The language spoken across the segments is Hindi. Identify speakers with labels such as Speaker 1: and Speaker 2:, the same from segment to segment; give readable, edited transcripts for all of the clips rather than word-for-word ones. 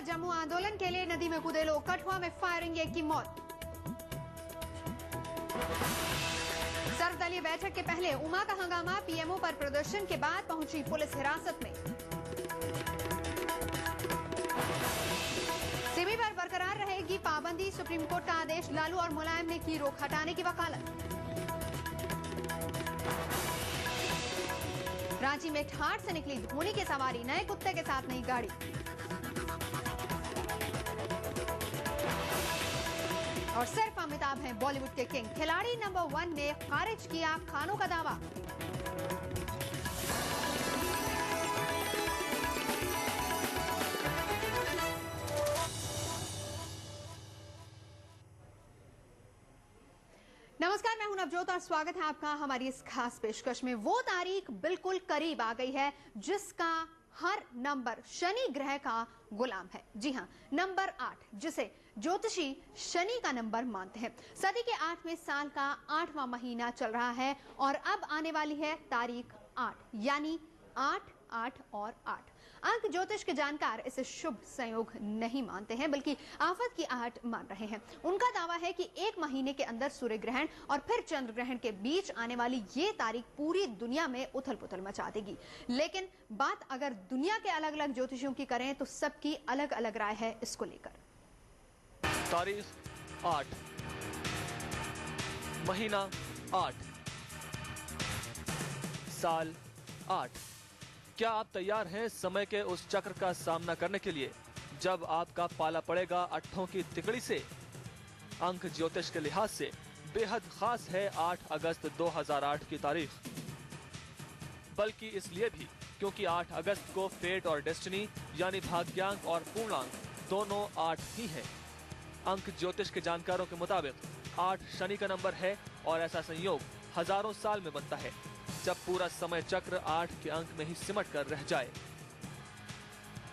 Speaker 1: जम्मू आंदोलन के लिए नदी में कूदे लोग, कठुआ में फायरिंग, एक की मौत। सर्वदलीय बैठक के पहले उमा का हंगामा, पीएमओ पर प्रदर्शन के बाद पहुंची पुलिस हिरासत में। सिमी पर बरकरार रहेगी पाबंदी, सुप्रीम कोर्ट का आदेश, लालू और मुलायम ने की रोक हटाने की वकालत। रांची में ठाठ से निकली धोनी की सवारी, नए कुत्ते के साथ नई गाड़ी। और सिर्फ अमिताभ हैं बॉलीवुड के किंग, खिलाड़ी नंबर 1 ने खारिज किया खानों का दावा। नमस्कार, मैं हूं नवजोत और स्वागत है आपका हमारी इस खास पेशकश में। वो तारीख बिल्कुल करीब आ गई है जिसका हर नंबर शनि ग्रह का गुलाम है। जी हां, नंबर 8, जिसे ज्योतिषी शनि का नंबर मानते हैं। सदी के 8वें साल का 8वां महीना चल रहा है और अब आने वाली है तारीख 8, यानी 8, 8 और 8। अंक ज्योतिष के जानकार इसे शुभ संयोग नहीं मानते हैं, बल्कि आफत की आहट मान रहे हैं। उनका दावा है कि एक महीने के अंदर सूर्य ग्रहण और फिर चंद्र ग्रहण के बीच आने वाली ये तारीख पूरी दुनिया में उथल पुथल मचा देगी। लेकिन बात अगर दुनिया के अलग अलग ज्योतिषियों की करें तो सबकी अलग अलग राय है इसको लेकर।
Speaker 2: तारीख 8, महीना 8, साल 8। क्या आप तैयार हैं समय के उस चक्र का सामना करने के लिए जब आपका पाला पड़ेगा अट्ठों की तिकड़ी से? अंक ज्योतिष के लिहाज से बेहद खास है 8 अगस्त 2008 की तारीख, बल्कि इसलिए भी क्योंकि 8 अगस्त को फेट और डेस्टिनी यानी भाग्यांक और पूर्णांक दोनों 8 ही हैं। अंक ज्योतिष के जानकारों के मुताबिक 8 शनि का नंबर है और ऐसा संयोग हजारों साल में बनता है जब पूरा समय चक्र 8 के अंक में ही सिमट कर रह जाए।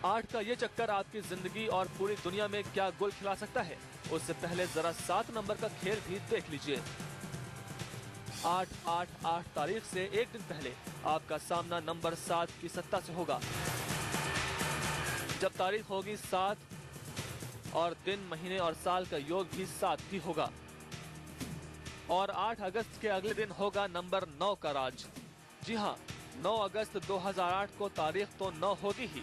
Speaker 2: 8 का ये चक्कर आपकी जिंदगी और पूरी दुनिया में क्या गुल खिला सकता है, उससे पहले जरा 7 नंबर का खेल भी देख लीजिए। 8-8-8 तारीख से एक दिन पहले आपका सामना नंबर 7 की सत्ता से होगा। जब तारीख होगी 7 और दिन, महीने और साल का योग भी 7 ही होगा। और 8 अगस्त के अगले दिन होगा नंबर 9 का राज। जी हाँ, 9 अगस्त 2008 को तारीख तो 9 होगी ही,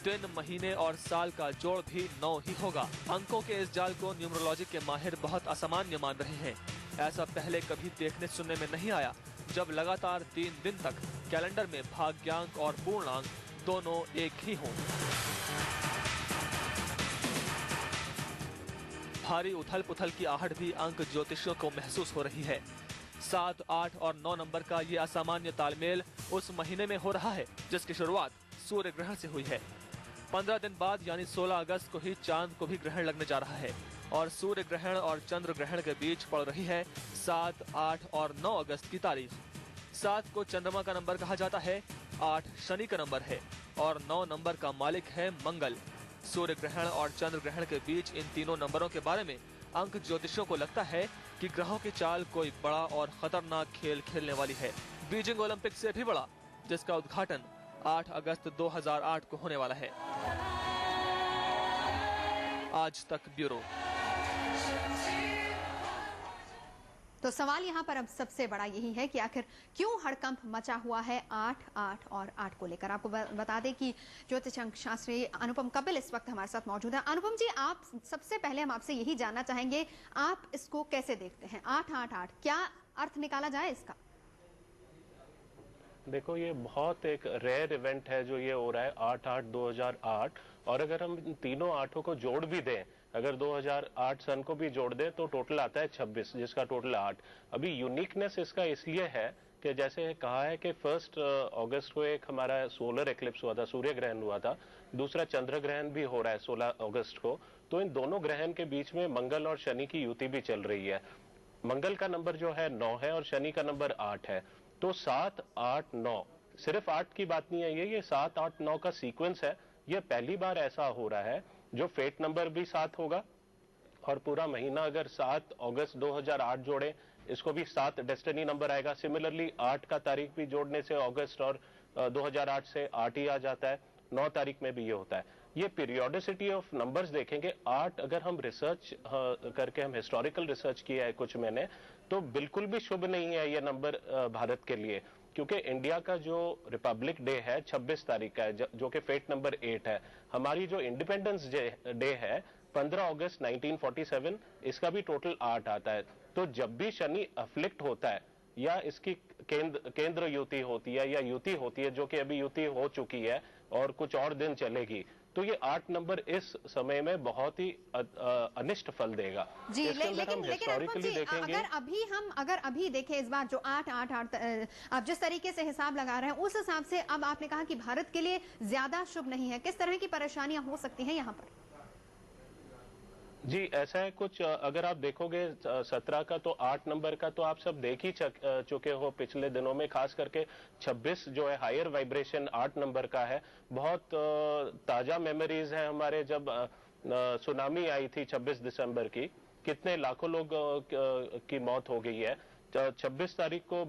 Speaker 2: दिन, महीने और साल का जोड़ भी 9 ही होगा। अंकों के इस जाल को न्यूमरोलॉजी के माहिर बहुत असामान्य मान रहे हैं। ऐसा पहले कभी देखने सुनने में नहीं आया जब लगातार 3 दिन तक कैलेंडर में भाग्यांक और पूर्णांक दोनों एक ही हों। भारी उथल पुथल की आहट भी अंक ज्योतिषियों को महसूस हो रही है। 7, 8 और 9 नंबर का ये असामान्य तालमेल उस महीने में हो रहा है जिसकी शुरुआत सूर्य ग्रहण से हुई है। 15 दिन बाद यानी 16 अगस्त को ही चांद को भी ग्रहण लगने जा रहा है और सूर्य ग्रहण और चंद्र ग्रहण के बीच पड़ रही है 7, 8 और 9 अगस्त की तारीख। 7 को चंद्रमा का नंबर कहा जाता है, 8 शनि का नंबर है और 9 नंबर का मालिक है मंगल। सूर्य ग्रहण और चंद्र ग्रहण के बीच इन तीनों नंबरों के बारे में अंक ज्योतिषियों को लगता है कि ग्रहों की चाल कोई बड़ा और खतरनाक खेल खेलने वाली है, बीजिंग ओलंपिक से भी बड़ा, जिसका उद्घाटन 8 अगस्त 2008 को होने वाला है। आज तक ब्यूरो।
Speaker 1: तो सवाल यहाँ पर अब सबसे बड़ा यही है कि आखिर क्यों हड़कंप मचा हुआ है 8, 8 और 8 को लेकर। आपको बता दें कि ज्योतिष अंक शास्त्री अनुपम कपिल इस वक्त हमारे साथ मौजूद है। अनुपम जी, आप सबसे पहले हम आपसे यही जानना चाहेंगे, आप इसको कैसे देखते हैं? 8, 8, 8 क्या अर्थ निकाला जाए इसका?
Speaker 3: देखो, ये बहुत एक रेयर इवेंट है जो ये हो रहा है 8-8-2008। और अगर हम इन तीनों आठों को जोड़ भी दें, अगर 2008 सन को भी जोड़ दें तो टोटल आता है 26, जिसका टोटल 8। अभी यूनिकनेस इसका इसलिए है कि जैसे कहा है कि 1 अगस्त को एक हमारा सोलर एक्लिप्स हुआ था, सूर्य ग्रहण हुआ था, दूसरा चंद्र ग्रहण भी हो रहा है 16 अगस्त को। तो इन दोनों ग्रहण के बीच में मंगल और शनि की युति भी चल रही है। मंगल का नंबर जो है 9 है और शनि का नंबर 8 है। तो 7, 8, 9, सिर्फ 8 की बात नहीं है, ये 7, 8, 9 का सीक्वेंस है। ये पहली बार ऐसा हो रहा है जो फेट नंबर भी 7 होगा और पूरा महीना अगर 7 अगस्त 2008 जोड़े, इसको भी 7 डेस्टिनी नंबर आएगा। सिमिलरली 8 का तारीख भी जोड़ने से अगस्त और 2008 से 8 ही आ जाता है। 9 तारीख में भी ये होता है। ये पीरियोडिसिटी ऑफ नंबर्स देखेंगे 8, अगर हम रिसर्च करके हम हिस्टोरिकल रिसर्च किया है कुछ मैंने, तो बिल्कुल भी शुभ नहीं है ये नंबर भारत के लिए, क्योंकि इंडिया का जो रिपब्लिक डे है 26 तारीख का है, जो कि फेट नंबर 8 है। हमारी जो इंडिपेंडेंस डे है 15 अगस्त 1947, इसका भी टोटल 8 आता है। तो जब भी शनि अफ्लिक्ट होता है या इसकी केंद्र युति होती है या युति होती है, जो कि अभी युति हो चुकी है और कुछ और दिन चलेगी, तो ये 8 नंबर इस समय में बहुत ही अनिष्ट फल देगा।
Speaker 1: जी, लेकिन अनुपम जी, अगर अभी देखें इस बार जो 8 आप जिस तरीके से हिसाब लगा रहे हैं, उस हिसाब से अब आपने कहा कि भारत के लिए ज्यादा शुभ नहीं है, किस तरह की परेशानियां हो सकती हैं यहाँ पर?
Speaker 3: जी, ऐसा है कुछ, अगर आप देखोगे 17 का तो 8 नंबर का तो आप सब देख ही चुके हो पिछले दिनों में, खास करके 26 जो है हायर वाइब्रेशन 8 नंबर का है। बहुत ताजा मेमोरीज है हमारे, जब सुनामी आई थी 26 दिसंबर की, कितने लाखों लोग की मौत हो गई है। 26 तारीख को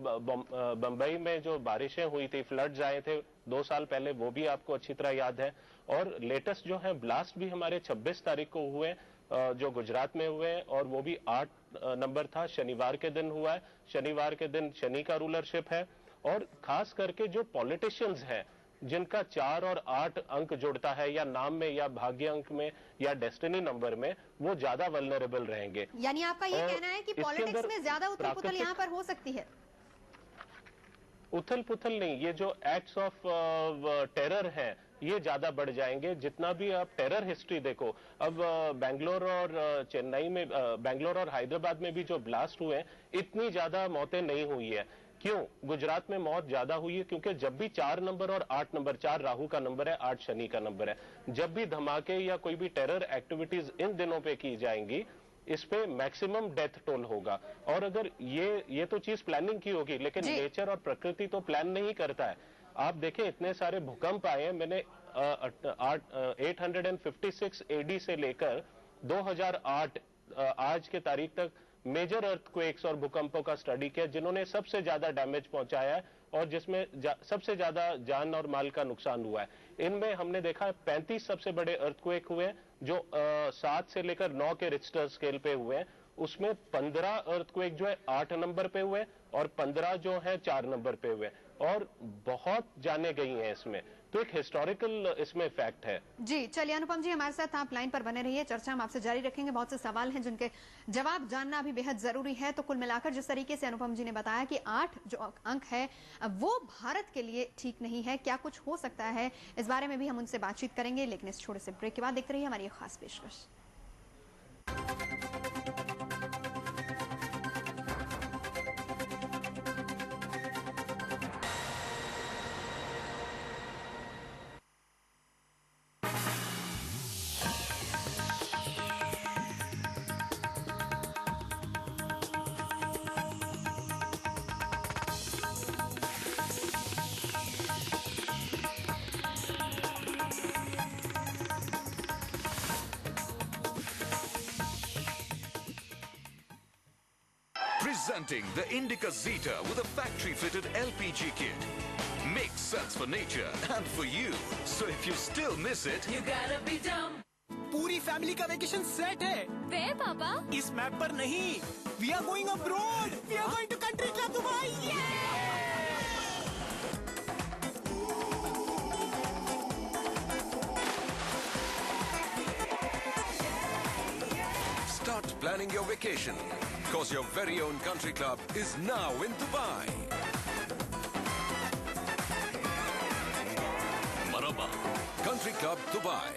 Speaker 3: बंबई में जो बारिशें हुई थी, फ्लड्स आए थे 2 साल पहले, वो भी आपको अच्छी तरह याद है। और लेटेस्ट जो है ब्लास्ट भी हमारे 26 तारीख को हुए, जो गुजरात में हुए, और वो भी 8 नंबर था, शनिवार के दिन हुआ है। शनिवार के दिन शनि का रूलरशिप है, और खास करके जो पॉलिटिशियंस हैं जिनका 4 और 8 अंक जुड़ता है, या नाम में या भाग्य अंक में या डेस्टिनी नंबर में, वो ज्यादा वल्नरेबल रहेंगे।
Speaker 1: यानी आपका ये कहना है कि पॉलिटिक्स में ज्यादा उथल पुथल यहाँ पर हो सकती है?
Speaker 3: उथल पुथल नहीं, ये जो एक्ट्स ऑफ टेरर हैं ये ज्यादा बढ़ जाएंगे। जितना भी आप टेरर हिस्ट्री देखो, अब बेंगलोर और चेन्नई में, बेंगलोर और हैदराबाद में भी जो ब्लास्ट हुए हैं, इतनी ज्यादा मौतें नहीं हुई है। क्यों गुजरात में मौत ज्यादा हुई है? क्योंकि जब भी 4 नंबर और 8 नंबर, 4 राहु का नंबर है, 8 शनि का नंबर है, जब भी धमाके या कोई भी टेरर एक्टिविटीज इन दिनों पे की जाएंगी, इस पे मैक्सिमम डेथ टोल होगा। और अगर ये तो चीज प्लानिंग की होगी, लेकिन नेचर और प्रकृति तो प्लान नहीं करता है। आप देखें इतने सारे भूकंप आए हैं, मैंने 856 एडी से लेकर 2008 आज के तारीख तक मेजर अर्थक्वेक्स और भूकंपों का स्टडी किया, जिन्होंने सबसे ज्यादा डैमेज पहुंचाया है और जिसमें सबसे ज्यादा जान और माल का नुकसान हुआ है। इनमें हमने देखा है 35 सबसे बड़े अर्थक्वेक हुए हैं, जो 7 से लेकर 9 के रिक्टर स्केल पे हुए हैं। उसमें 15 अर्थक्वेक जो है 8 नंबर पे हुए और 15 जो है 4 नंबर पे हुए, और बहुत जाने गई हैं इसमें। तो एक हिस्टोरिकल इसमें फैक्ट है।
Speaker 1: जी, चलिए अनुपम जी हमारे साथ आप लाइन पर बने रहिए, चर्चा हम आपसे जारी रखेंगे। बहुत से सवाल हैं जिनके जवाब जानना भी बेहद जरूरी है। तो कुल मिलाकर जिस तरीके से अनुपम जी ने बताया कि 8 जो अंक है वो भारत के लिए ठीक नहीं है, क्या कुछ हो सकता है, इस बारे में भी हम उनसे बातचीत करेंगे, लेकिन इस छोटे से ब्रेक के बाद देखते रहिए हमारी खास पेशकश।
Speaker 4: Presenting the Indica Zeta with a factory-fitted LPG kit. Makes sense for nature and for you. So if you still miss it,
Speaker 5: You gotta be dumb.
Speaker 6: पूरी फैमिली का वेकेशन सेट है।
Speaker 5: Where, पापा?
Speaker 6: इस मैप पर नहीं। We are going abroad. We are going to country club Dubai.
Speaker 4: start planning your vacation. Because your very own country club is now in Dubai. Marhaba, Country Club Dubai.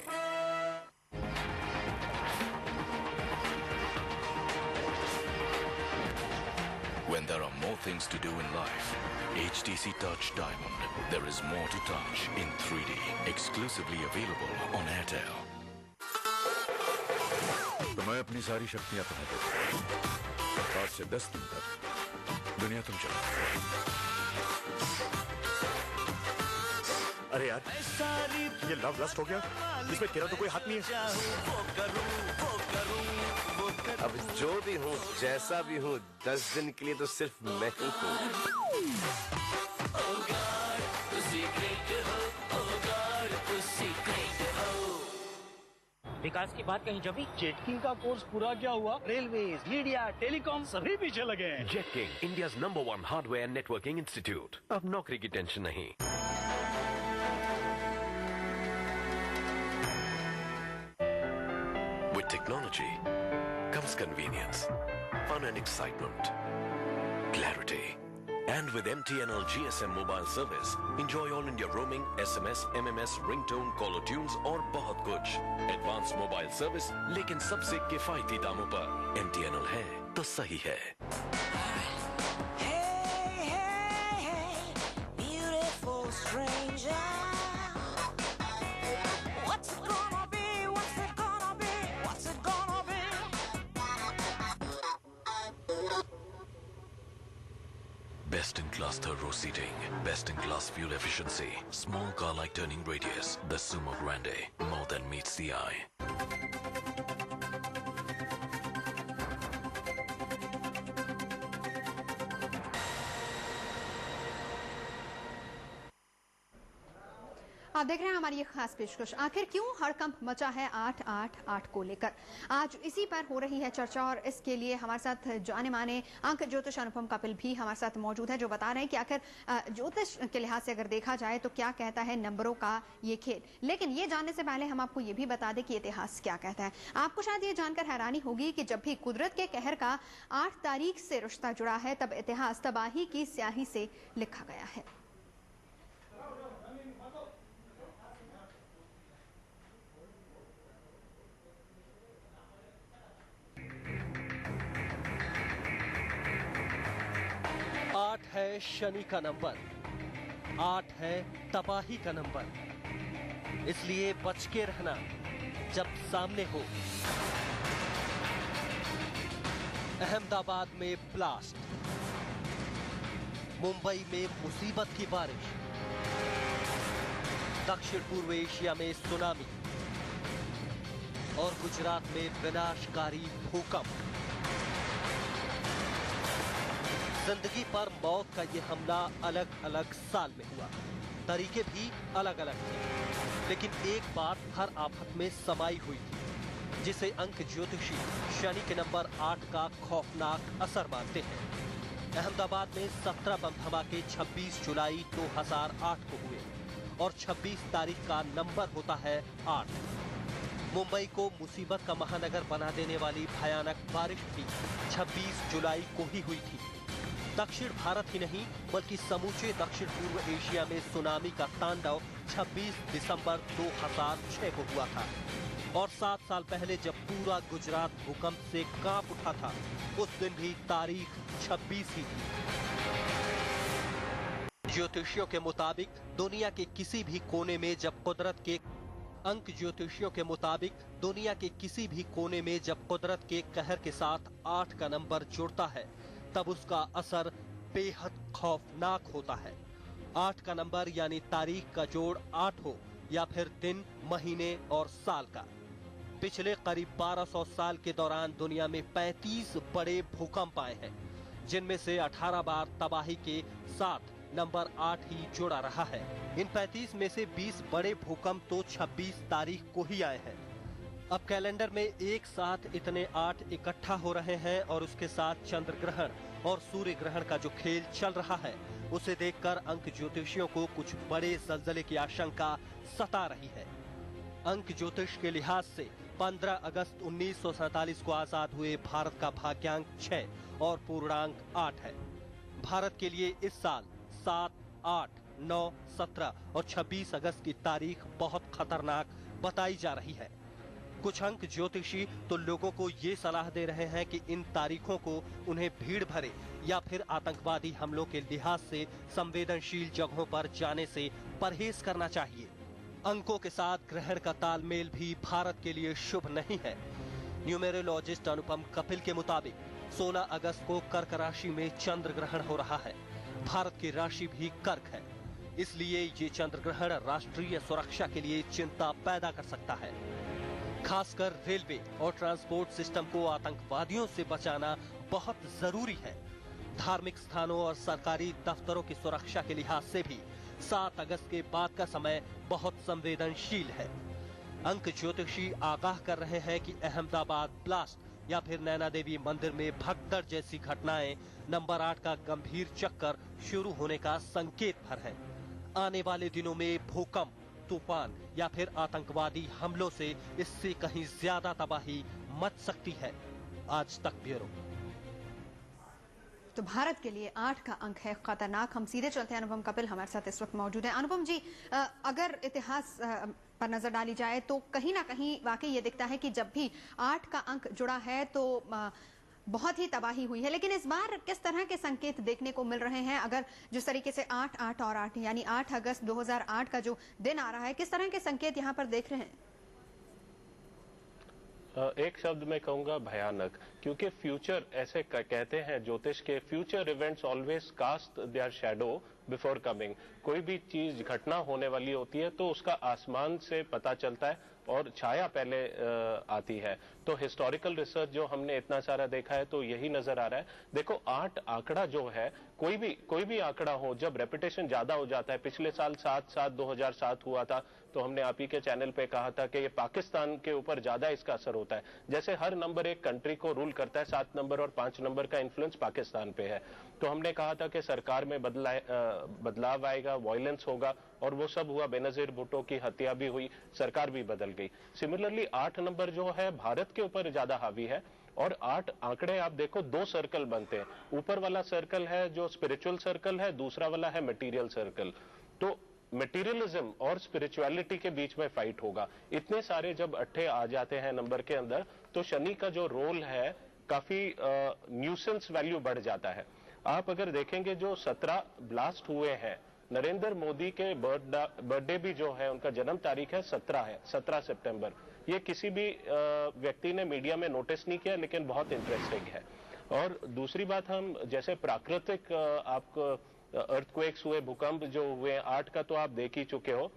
Speaker 4: When there are more things to do in life, HTC Touch Diamond, there is more to touch in 3D. Exclusively available on Airtel.
Speaker 7: तो मैं अपनी सारी शक्तियां तुम्हें देता हूं। 5 से 10 दिन तक दुनिया तुम चलाओ।
Speaker 8: अरे यार, ये लव लस्ट हो गया। इसमें तेरा तो कोई हाथ नहीं है।
Speaker 9: अब जो भी हूँ, जैसा भी हूँ, 10 दिन के लिए तो सिर्फ मैं ही हूँ।
Speaker 6: विकास की बात कहीं जब जेटकिंग का कोर्स पूरा क्या हुआ, रेलवेज, मीडिया, टेलीकॉम सभी पीछे लगे हैं।
Speaker 9: Jetking, India's number 1 hardware networking institute. अब नौकरी की टेंशन नहीं। With technology comes convenience, fun and excitement, clarity. And with MTNL GSM mobile service, enjoy all India roaming, SMS, MMS, ringtone, caller tunes और बहुत कुछ। Advanced mobile service, लेकिन सबसे किफायती दामों पर। MTNL है तो सही है। Best in class third row seating, best in class fuel efficiency, small car like turning radius, the Sumo Grande, more than meets the eye.
Speaker 1: आप देख रहे हैं हमारी ये खास पेशकश। आखिर क्यों हड़कंप मचा है 888 को लेकर, आज इसी पर हो रही है चर्चा और इसके लिए हमारे साथ जाने माने अंक ज्योतिष अनुपम कपिल भी हमारे साथ मौजूद है, जो बता रहे हैं कि आखिर ज्योतिष के लिहाज से अगर देखा जाए तो क्या कहता है नंबरों का ये खेल। लेकिन ये जानने से पहले हम आपको ये भी बता दें कि इतिहास क्या कहता है। आपको शायद ये जानकर हैरानी होगी कि जब भी कुदरत के कहर का 8 तारीख से रिश्ता जुड़ा है, तब इतिहास तबाही की स्याही से लिखा गया है।
Speaker 10: आठ है शनि का नंबर, 8 है तबाही का नंबर, इसलिए बच के रहना जब सामने हो। अहमदाबाद में ब्लास्ट, मुंबई में मुसीबत की बारिश, दक्षिण पूर्व एशिया में सुनामी और गुजरात में विनाशकारी भूकंप। जिंदगी पर मौत का ये हमला अलग अलग साल में हुआ, तरीके भी अलग अलग थे, लेकिन एक बात हर आफत में समाई हुई थी, जिसे अंक ज्योतिषी शनि के नंबर 8 का खौफनाक असर मानते हैं। अहमदाबाद में 17 बम धमाके 26 जुलाई 2008 को हुए और 26 तारीख का नंबर होता है 8। मुंबई को मुसीबत का महानगर बना देने वाली भयानक बारिश भी 26 जुलाई को ही हुई थी। दक्षिण भारत ही नहीं बल्कि समूचे दक्षिण पूर्व एशिया में सुनामी का तांडव 26 दिसंबर 2006 को हुआ था और 7 साल पहले जब पूरा गुजरात भूकंप से कांप उठा था, उस दिन भी तारीख 26 ही थी। ज्योतिषियों के मुताबिक दुनिया के किसी भी कोने में जब कुदरत के कहर के साथ 8 का नंबर जुड़ता है, तब उसका असर बेहद खौफनाक होता है। 8 का नंबर यानी तारीख का जोड़ 8 हो या फिर दिन, महीने और साल का। पिछले करीब 1200 साल के दौरान दुनिया में 35 बड़े भूकंप आए हैं, जिनमें से 18 बार तबाही के साथ नंबर 8 ही जुड़ा रहा है। इन 35 में से 20 बड़े भूकंप तो 26 तारीख को ही आए हैं। अब कैलेंडर में एक साथ इतने 8 इकट्ठा हो रहे हैं और उसके साथ चंद्र ग्रहण और सूर्य ग्रहण का जो खेल चल रहा है, उसे देखकर अंक ज्योतिषियों को कुछ बड़े जल्जले की आशंका सता रही है। अंक ज्योतिष के लिहाज से 15 अगस्त 1947 को आजाद हुए भारत का भाग्यांक 6 और पूर्णांक 8 है। भारत के लिए इस साल 7, 8, 9, 17 और 26 अगस्त की तारीख बहुत खतरनाक बताई जा रही है। कुछ अंक ज्योतिषी तो लोगों को ये सलाह दे रहे हैं कि इन तारीखों को उन्हें भीड़ भरे या फिर आतंकवादी हमलों के लिहाज से संवेदनशील जगहों पर जाने से परहेज करना चाहिए। अंकों के साथ ग्रहण का तालमेल भी भारत के लिए शुभ नहीं है। न्यूमेरोलॉजिस्ट अनुपम कपिल के मुताबिक 16 अगस्त को कर्क राशि में चंद्र ग्रहण हो रहा है। भारत की राशि भी कर्क है, इसलिए ये चंद्र ग्रहण राष्ट्रीय सुरक्षा के लिए चिंता पैदा कर सकता है। खासकर रेलवे और ट्रांसपोर्ट सिस्टम को आतंकवादियों से बचाना बहुत जरूरी है। धार्मिक स्थानों और सरकारी दफ्तरों की सुरक्षा के लिहाज से भी 7 अगस्त के बाद का समय बहुत संवेदनशील है। अंक ज्योतिषी आगाह कर रहे हैं कि अहमदाबाद ब्लास्ट या फिर नैना देवी मंदिर में भगदड़ जैसी घटनाएं नंबर 8 का गंभीर चक्कर शुरू होने का संकेत भर है। आने वाले दिनों में भूकंप, तूफान या फिर आतंकवादी हमलों से इससे कहीं ज्यादा तबाही मच सकती है। आज तक ब्यूरो।
Speaker 1: तो भारत के लिए 8 का अंक है खतरनाक। हम सीधे चलते हैं, अनुपम कपिल हमारे साथ इस वक्त मौजूद है। अनुपम जी, अगर इतिहास पर नजर डाली जाए तो कहीं ना कहीं वाकई ये दिखता है कि जब भी 8 का अंक जुड़ा है तो बहुत ही तबाही हुई है, लेकिन इस बार किस तरह के संकेत देखने को मिल रहे हैं? अगर जिस तरीके से 8, 8 और 8 यानी 8 अगस्त 2008 का जो दिन आ रहा है, किस तरह के संकेत यहाँ पर देख रहे हैं?
Speaker 3: एक शब्द में कहूंगा भयानक, क्योंकि फ्यूचर ऐसे कहते हैं ज्योतिष के, future events always cast their shadow before coming. कोई भी चीज घटना होने वाली होती है तो उसका आसमान से पता चलता है और छाया पहले आती है। तो हिस्टोरिकल रिसर्च जो हमने इतना सारा देखा है तो यही नजर आ रहा है। देखो 8 आंकड़ा जो है, कोई भी आंकड़ा हो, जब रेपिटेशन ज्यादा हो जाता है, पिछले साल 7/7/2007 हुआ था तो हमने आप ही के चैनल पे कहा था कि ये पाकिस्तान के ऊपर ज्यादा इसका असर होता है। जैसे हर नंबर एक कंट्री को रूल करता है, 7 नंबर और 5 नंबर का इन्फ्लुएंस पाकिस्तान पे है। तो हमने कहा था कि सरकार में बदलाव आएगा, वायलेंस होगा, और वो सब हुआ। बेनजीर भुट्टो की हत्या भी हुई, सरकार भी बदल गई। सिमिलरली 8 नंबर जो है भारत के ऊपर ज्यादा हावी है। और 8 आंकड़े आप देखो, 2 सर्कल बनते हैं। ऊपर वाला सर्कल है जो स्पिरिचुअल सर्कल है, दूसरा वाला है मटेरियल सर्कल। तो मटेरियलिज्म और स्पिरिचुअलिटी के बीच में फाइट होगा। इतने सारे जब अट्ठे आ जाते हैं नंबर के अंदर तो शनि का जो रोल है काफी न्यूसेंस वैल्यू बढ़ जाता है। आप अगर देखेंगे जो 17 ब्लास्ट हुए हैं, नरेंद्र मोदी के बर्थडे भी जो है, उनका जन्म तारीख है 17 सितंबर। ये किसी भी व्यक्ति ने मीडिया में नोटिस नहीं किया, लेकिन बहुत इंटरेस्टिंग है। और दूसरी बात, हम जैसे प्राकृतिक आपको अर्थक्वेक्स हुए, भूकंप जो हुए 8 का तो आप देख ही चुके हो,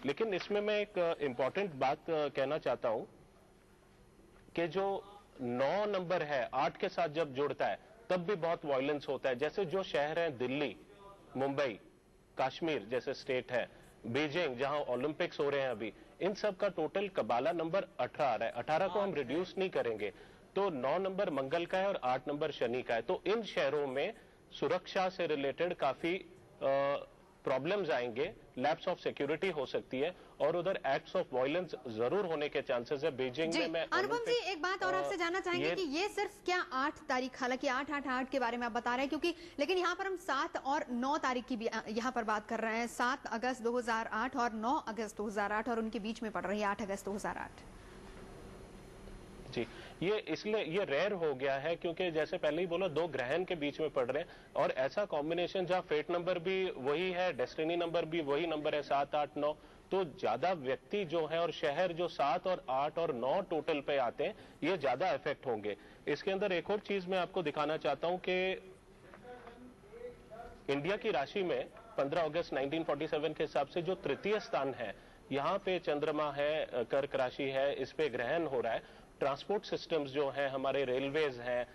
Speaker 3: लेकिन इसमें मैं एक इंपॉर्टेंट बात कहना चाहता हूं कि जो 9 नंबर है 8 के साथ जब जुड़ता है तब भी बहुत वायलेंस होता है। जैसे जो शहर है, दिल्ली, मुंबई, कश्मीर जैसे स्टेट है, बीजिंग जहां ओलंपिक्स हो रहे हैं अभी, इन सब का टोटल कबाला नंबर 18 आ रहा है। 18 को हम रिड्यूस नहीं करेंगे तो 9 नंबर मंगल का है और 8 नंबर शनि का है। तो इन शहरों में सुरक्षा से रिलेटेड काफी प्रॉब्लम्स आएंगे, लैप्स ऑफ सिक्योरिटी हो सकती है, और उधर एक्ट्स ऑफ वायलेंस जरूर होने के चांसेस है। बीजिंग में मैं
Speaker 1: अनुपम जी एक बात और आपसे जानना चाहेंगे कि ये सिर्फ क्या 8 तारीख, हालांकि 8/8/8 के बारे में आप बता रहे हैं, क्योंकि लेकिन यहाँ पर हम 7 और 9 तारीख की भी यहाँ पर बात कर रहे हैं। 7 अगस्त 2008 और 9 अगस्त 2008 और उनके बीच में पड़ रही है 8 अगस्त 2008।
Speaker 3: जी, ये इसलिए ये रेयर हो गया है क्योंकि जैसे पहले ही बोला, 2 ग्रहण के बीच में पड़ रहे हैं, और ऐसा कॉम्बिनेशन जहां फेट नंबर भी वही है, डेस्टिनी नंबर भी वही नंबर है, 7, 8, 9, तो ज्यादा व्यक्ति जो है और शहर जो 7 और 8 और 9 टोटल पे आते हैं, ये ज्यादा इफेक्ट होंगे। इसके अंदर एक और चीज मैं आपको दिखाना चाहता हूं कि इंडिया की राशि में 15 अगस्त 1947 के हिसाब से जो तृतीय स्थान है, यहाँ पे चंद्रमा है, कर्क राशि है, इस पे ग्रहण हो रहा है। ट्रांसपोर्ट सिस्टम्स जो हैं, हमारे रेलवेज हैं,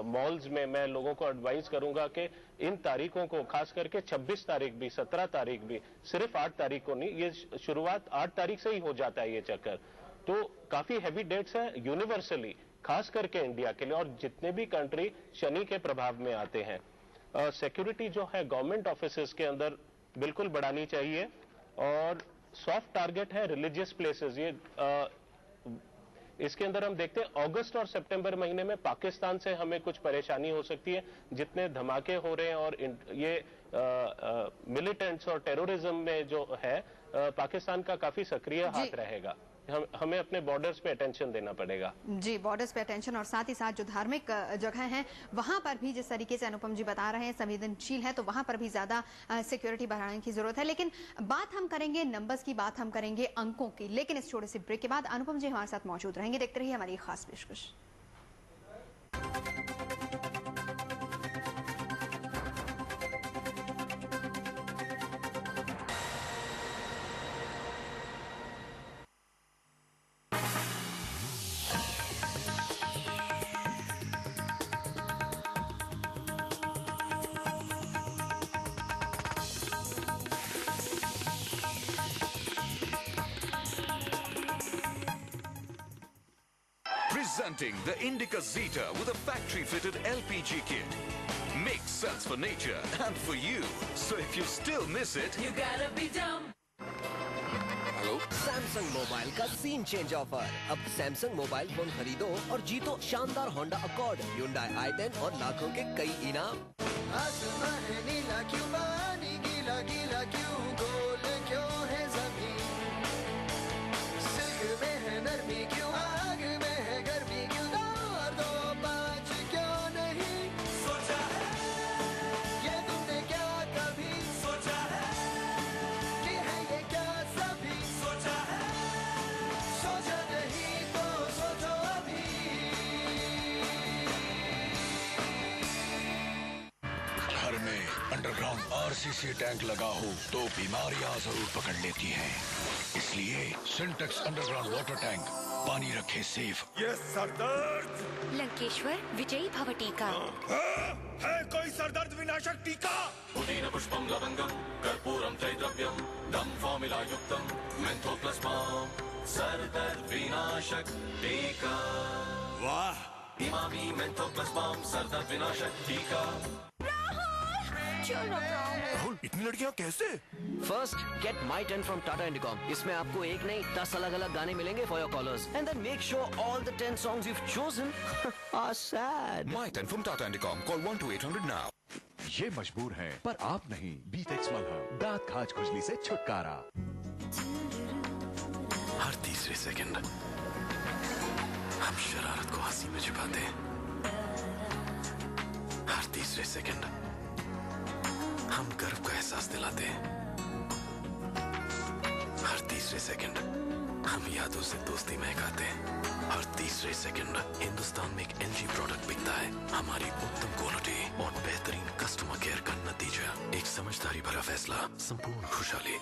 Speaker 3: मॉल्स में, मैं लोगों को एडवाइस करूंगा कि इन तारीखों को, खास करके 26 तारीख भी, 17 तारीख भी, सिर्फ 8 तारीख को नहीं, ये शुरुआत 8 तारीख से ही हो जाता है ये चक्कर। तो काफी हैवी डेट्स हैं यूनिवर्सली, खास करके इंडिया के लिए, और जितने भी कंट्री शनि के प्रभाव में आते हैं। सिक्योरिटी जो है गवर्नमेंट ऑफिसेज के अंदर बिल्कुल बढ़ानी चाहिए, और सॉफ्ट टारगेट है रिलीजियस प्लेसेस। ये इसके अंदर हम देखते हैं अगस्त और सितंबर महीने में पाकिस्तान से हमें कुछ परेशानी हो सकती है, जितने धमाके हो रहे हैं, और ये मिलिटेंट्स और टेररिज्म में जो है पाकिस्तान का काफी सक्रिय हाथ रहेगा। हमें अपने बॉर्डर्स पे अटेंशन देना पड़ेगा।
Speaker 1: जी, बॉर्डर्स पे अटेंशन, और साथ ही साथ जो धार्मिक जगह हैं वहां पर भी जिस तरीके से अनुपम जी बता रहे हैं संवेदनशील है, तो वहां पर भी ज्यादा सिक्योरिटी बढ़ाने की जरूरत है। लेकिन बात हम करेंगे नंबर्स की, बात हम करेंगे अंकों की, लेकिन इस छोटे से ब्रेक के बाद अनुपम जी हमारे साथ मौजूद रहेंगे। देखते रहिए हमारी खास पेशकश।
Speaker 4: Presenting the Indica Zeta with a factory-fitted LPG kit. Makes sense for nature and for you. So if you still miss it,
Speaker 5: You gotta be dumb.
Speaker 6: Samsung mobile का सीन चेंज ऑफर। अब सैमसंग मोबाइल फोन खरीदो और जीतो शानदार होंडा अकॉर्ड, Hyundai i10 और लाखों के कई इनाम।
Speaker 11: आसमां है नीला क्यों, पानी गीला गीला क्यों, गोल क्यों है ज़मीन, सिल्क में है नरमी क्यों, आग में है गर्मी क्यों, दो पाँच क्यों नहीं सोचा है, ये तुमने क्या कभी सोचा है कि है ये क्या सभी सोचा है, सोचा नहीं तो सोचो अभी।
Speaker 7: घर में अंडरग्राउंड आरसीसी टैंक लगा हो तो बीमारियां जरूर पकड़ लेती हैं। इसलिए सिंटेक्स अंडरग्राउंड वाटर टैंक पानी रखे सेफ।
Speaker 8: ये सरदर्द
Speaker 5: लंकेश्वर विजयी भव टीका।
Speaker 8: है कोई सरदर्द विनाशक टीका?
Speaker 4: पुदीन पुष्पम लवंगम कर्पूरम त्रैद्रव्यम दम फॉर्मुला युक्तम मेंथो प्लस बाम सरदर्द विनाशक टीका।
Speaker 8: वाह,
Speaker 4: इमामी मेंथो प्लस बाम सरदर्द विनाशक टीका।
Speaker 8: राहुल इतनी लड़कियां कैसे?
Speaker 6: First get my 10 from Tata Indicom. इसमें आपको एक नहीं 10 अलग अलग गाने मिलेंगे for your callers and then make sure all the 10 songs you've chosen are sad.
Speaker 4: My 10 from Tata Indicom. Call 12800 now.
Speaker 7: ये मजबूर हैं पर आप नहीं। बीटेक्स मलहम, दांत खाज खुजली से छुटकारा।
Speaker 9: हर तीसरे सेकंड हम शरारत को हंसी में छिपाते हैं। हर तीसरे सेकंड हम गर्व का एहसास दिलाते हैं। हर तीसरे सेकंड हम यादों से दोस्ती महकाते हैं। हर तीसरे सेकंड हिंदुस्तान में एक एलजी प्रोडक्ट बिकता है। हमारी उत्तम क्वालिटी और बेहतरीन कस्टमर केयर का नतीजा, एक समझदारी भरा फैसला, संपूर्ण खुशहाली।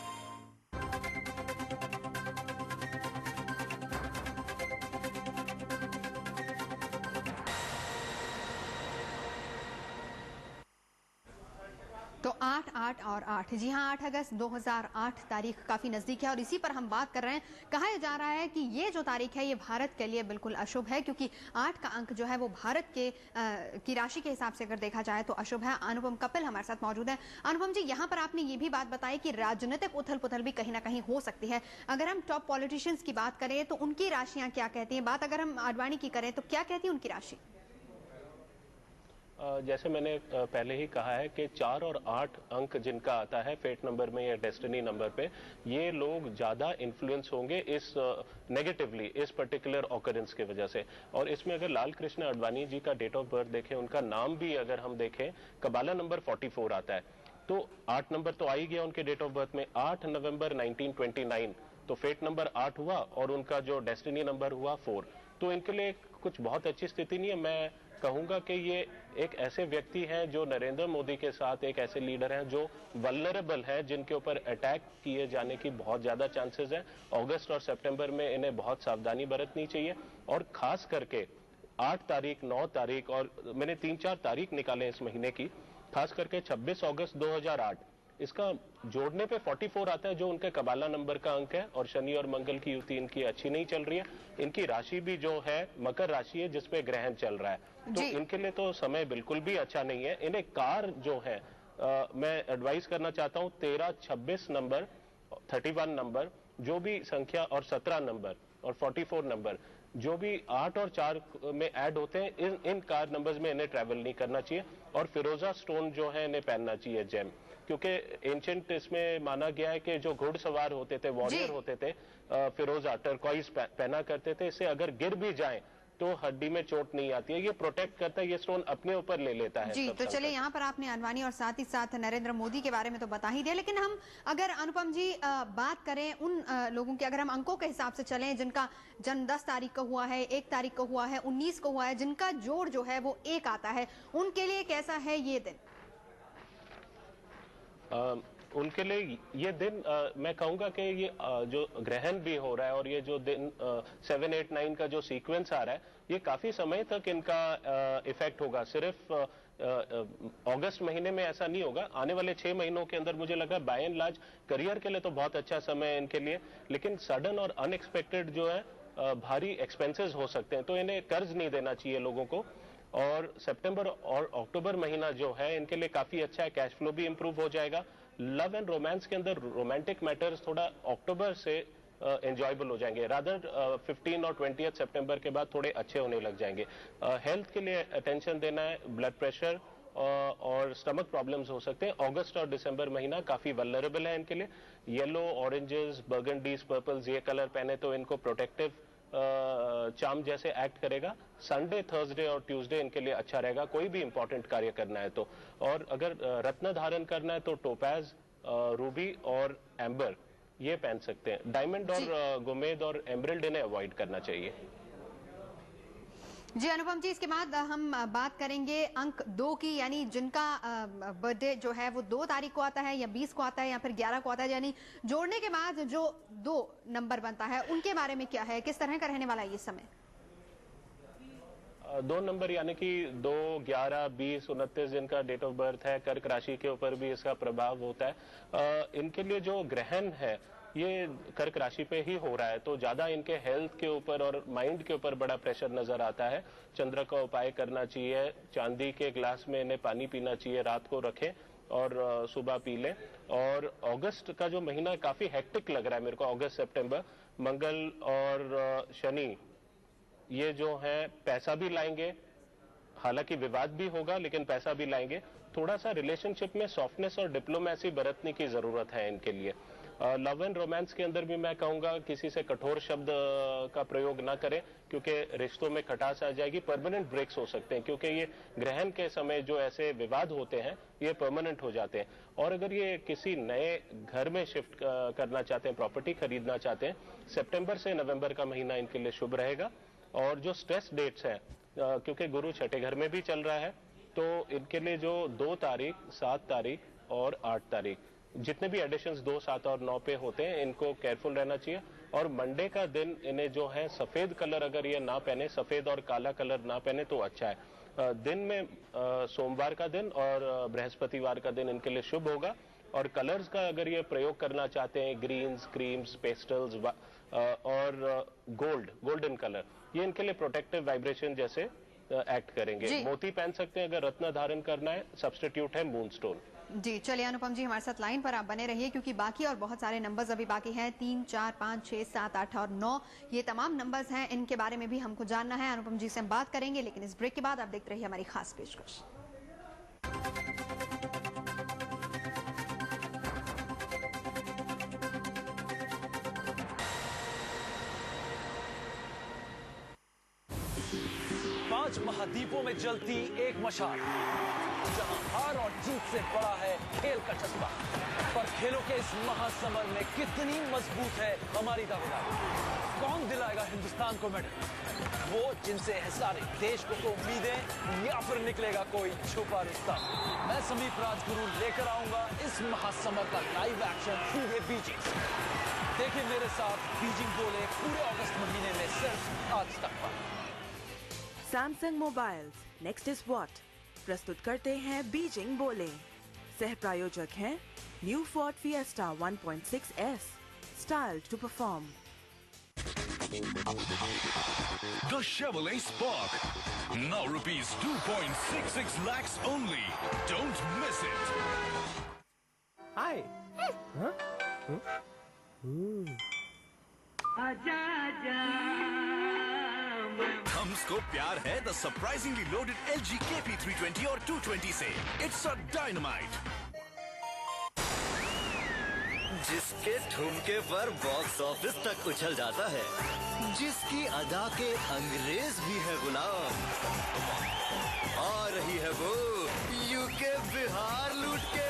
Speaker 1: तो 8, 8 और 8, जी हाँ 8 अगस्त 2008 तारीख काफी नजदीक है और इसी पर हम बात कर रहे हैं। कहा जा रहा है कि ये जो तारीख है ये भारत के लिए बिल्कुल अशुभ है, क्योंकि 8 का अंक जो है वो भारत के की राशि के हिसाब से अगर देखा जाए तो अशुभ है। अनुपम कपिल हमारे साथ मौजूद है। अनुपम जी, यहाँ पर आपने ये भी बात बताई कि राजनीतिक उथल पुथल भी कहीं ना कहीं हो सकती है। अगर हम टॉप पॉलिटिशियंस की बात करें तो उनकी राशियां क्या कहती हैं? बात अगर हम आडवाणी की करें तो क्या कहती है उनकी राशि?
Speaker 3: जैसे मैंने पहले ही कहा है कि 4 और 8 अंक जिनका आता है फेट नंबर में या डेस्टिनी नंबर पे, ये लोग ज्यादा इन्फ्लुएंस होंगे इस नेगेटिवली इस पर्टिकुलर ऑकरेंस की वजह से। और इसमें अगर लाल कृष्ण आडवाणी जी का डेट ऑफ बर्थ देखें, उनका नाम भी अगर हम देखें, कबाला नंबर 44 आता है, तो 8 नंबर तो आ ही गया उनके डेट ऑफ बर्थ में। 8 नवंबर 1929 तो फेट नंबर 8 हुआ और उनका जो डेस्टिनी नंबर हुआ 4। तो इनके लिए कुछ बहुत अच्छी स्थिति नहीं है। मैं कहूंगा कि ये एक ऐसे व्यक्ति हैं जो नरेंद्र मोदी के साथ एक ऐसे लीडर हैं जो वल्नरेबल है, जिनके ऊपर अटैक किए जाने की बहुत ज्यादा चांसेस है। अगस्त और सितंबर में इन्हें बहुत सावधानी बरतनी चाहिए और खास करके 8 तारीख, 9 तारीख और मैंने 3-4 तारीख निकाले इस महीने की, खास करके 26 अगस्त 2008 इसका जोड़ने पे 44 आता है जो उनके कबाला नंबर का अंक है। और शनि और मंगल की युति इनकी अच्छी नहीं चल रही है। इनकी राशि भी जो है मकर राशि है जिसपे ग्रहण चल रहा है, तो इनके लिए तो समय बिल्कुल भी अच्छा नहीं है। इन्हें कार जो है मैं एडवाइस करना चाहता हूँ 13, 26 नंबर, 31 नंबर, जो भी संख्या और 17 नंबर और 44 नंबर जो भी 8 और 4 में ऐड होते हैं, इन कार नंबर्स में इन्हें ट्रैवल नहीं करना चाहिए। और फिरोजा स्टोन जो है इन्हें पहनना चाहिए, जेम, क्योंकि एंशिएंट इसमें माना गया है कि जो घुड़सवार होते थे, वॉरियर होते थे, फिरोजा टर्कॉइज पहना करते थे। इससे अगर गिर भी जाएं तो हड्डी में चोट नहीं आती है, ये प्रोटेक्ट करता है, ये स्टोन अपने ऊपर ले लेता है।
Speaker 1: जी, तो चलिए यहाँ पर आपने आडवाणी और साथ ही साथ नरेंद्र मोदी के बारे में तो बता ही दिया, लेकिन हम अगर अनुपम जी बात करें उन लोगों की, अगर हम अंकों के हिसाब से चलें जिनका जन्म 10 तारीख को हुआ है, 1 तारीख को हुआ है, 19 को हुआ है, जिनका जोड़ जो है वो 1 आता है, उनके लिए कैसा है ये दिन?
Speaker 3: उनके लिए ये दिन मैं कहूंगा कि ये जो ग्रहण भी हो रहा है और ये जो दिन 7, 8, 9 का जो सीक्वेंस आ रहा है, ये काफी समय तक इनका इफेक्ट होगा। सिर्फ अगस्त महीने में ऐसा नहीं होगा, आने वाले 6 महीनों के अंदर मुझे लगा बाय एंड लार्ज करियर के लिए तो बहुत अच्छा समय है इनके लिए। लेकिन सडन और अनएक्सपेक्टेड जो है भारी एक्सपेंसेस हो सकते हैं, तो इन्हें कर्ज नहीं देना चाहिए लोगों को। और सितंबर और अक्टूबर महीना जो है इनके लिए काफी अच्छा है, कैश फ्लो भी इंप्रूव हो जाएगा। लव एंड रोमांस के अंदर रोमांटिक मैटर्स थोड़ा अक्टूबर से एंजॉयबल हो जाएंगे, रादर 15 और 20 सितंबर के बाद थोड़े अच्छे होने लग जाएंगे। हेल्थ के लिए अटेंशन देना है, ब्लड प्रेशर और स्टमक प्रॉब्लम्स हो सकते हैं। अगस्त और दिसंबर महीना काफी वल्नरेबल है इनके लिए। येलो, ऑरेंजेस, बर्गंडीज, पर्पल्स ये कलर पहने तो इनको प्रोटेक्टिव चार्म जैसे एक्ट करेगा। संडे, थर्सडे और ट्यूसडे इनके लिए अच्छा रहेगा, कोई भी इंपॉर्टेंट कार्य करना है तो। और अगर रत्न धारण करना है तो टोपैज, रूबी और एम्बर ये पहन सकते हैं। डायमंड और गुमेद और एमरल्ड इन्हें अवॉइड करना चाहिए।
Speaker 1: जी अनुपम जी, इसके बाद हम बात करेंगे अंक 2 की, यानी जिनका बर्थडे जो है वो 2 तारीख को आता है या 20 को आता है या फिर 11 को आता है, यानी जोड़ने के बाद जो 2 नंबर बनता है उनके बारे में क्या है, किस तरह का रहने वाला है ये समय?
Speaker 3: 2 नंबर यानी कि 2, 11, 20, 29 जिनका डेट ऑफ बर्थ है, कर्क राशि के ऊपर भी इसका प्रभाव होता है। इनके लिए जो ग्रहण है ये कर्क राशि पे ही हो रहा है, तो ज्यादा इनके हेल्थ के ऊपर और माइंड के ऊपर बड़ा प्रेशर नजर आता है। चंद्र का उपाय करना चाहिए, चांदी के ग्लास में इन्हें पानी पीना चाहिए, रात को रखें और सुबह पी लें। और अगस्त का जो महीना काफी हेक्टिक लग रहा है मेरे को, अगस्त सितंबर, मंगल और शनि ये जो है पैसा भी लाएंगे, हालांकि विवाद भी होगा लेकिन पैसा भी लाएंगे। थोड़ा सा रिलेशनशिप में सॉफ्टनेस और डिप्लोमेसी बरतने की जरूरत है इनके लिए। लव एंड रोमांस के अंदर भी मैं कहूंगा किसी से कठोर शब्द का प्रयोग ना करें, क्योंकि रिश्तों में खटास आ जाएगी, परमानेंट ब्रेक्स हो सकते हैं, क्योंकि ये ग्रहण के समय जो ऐसे विवाद होते हैं ये परमानेंट हो जाते हैं। और अगर ये किसी नए घर में शिफ्ट करना चाहते हैं, प्रॉपर्टी खरीदना चाहते हैं, सितंबर से नवंबर का महीना इनके लिए शुभ रहेगा। और जो स्ट्रेस डेट्स हैं, क्योंकि गुरु छठे घर में भी चल रहा है, तो इनके लिए जो 2 तारीख, 7 तारीख और 8 तारीख जितने भी एडिशंस 2, 7 और 9 पे होते हैं इनको केयरफुल रहना चाहिए। और मंडे का दिन इन्हें जो है सफेद कलर अगर ये ना पहने, सफेद और काला कलर ना पहने तो अच्छा है। दिन में सोमवार का दिन और बृहस्पतिवार का दिन इनके लिए शुभ होगा। और कलर्स का अगर ये प्रयोग करना चाहते हैं, ग्रीन्स, क्रीम्स, पेस्टल्स और गोल्डन कलर, ये इनके लिए प्रोटेक्टिव वाइब्रेशन जैसे एक्ट करेंगे। मोती पहन सकते हैं अगर रत्न धारण करना है, सब्स्टिट्यूट है मूनस्टोन।
Speaker 1: जी चलिए अनुपम जी, हमारे साथ लाइन पर आप बने रहिए, क्योंकि बाकी और बहुत सारे नंबर्स अभी बाकी हैं। 3, 4, 5, 6, 7, 8 और 9 ये तमाम नंबर्स हैं, इनके बारे में भी हमको जानना है। अनुपम जी से हम बात करेंगे, लेकिन इस ब्रेक के बाद आप देखते रहिए हमारी खास पेशकश।
Speaker 12: पांच महाद्वीपों में जलती एक मशाल, जहां हार और जीत से बड़ा है खेल का जज्बा। पर खेलों के इस महासमर में कितनी मजबूत है हमारी दावेदारी? कौन दिलाएगा हिंदुस्तान को मेडल? वो जिनसे है सारे देश को तो उम्मीदें, या फिर निकलेगा कोई छुपा रिश्ता? मैं समीप राजगुरु लेकर आऊंगा इस महासमर का लाइव एक्शन सीधे बीजिंग। देखिए मेरे साथ बीजिंग बोले पूरे अगस्त महीने में सिर्फ आज तक पर।
Speaker 13: Samsung mobiles next is what प्रस्तुत करते हैं बीजिंग बोले। सह प्रायोजक हैं new Ford Fiesta 1.6S, style to perform.
Speaker 7: The Chevrolet Spark, now rupees 2.66 lakhs only. Don't miss it.
Speaker 12: Hi.
Speaker 7: Thumbs को प्यार है the surprisingly loaded LG KP320 और 220 से. It's a dynamite.
Speaker 6: जिसके ठुमके पर बॉक्स ऑफिस तक उछल जाता है, जिसकी अदा के अंग्रेज भी है गुलाम, आ रही है वो यूके बिहार लूट के।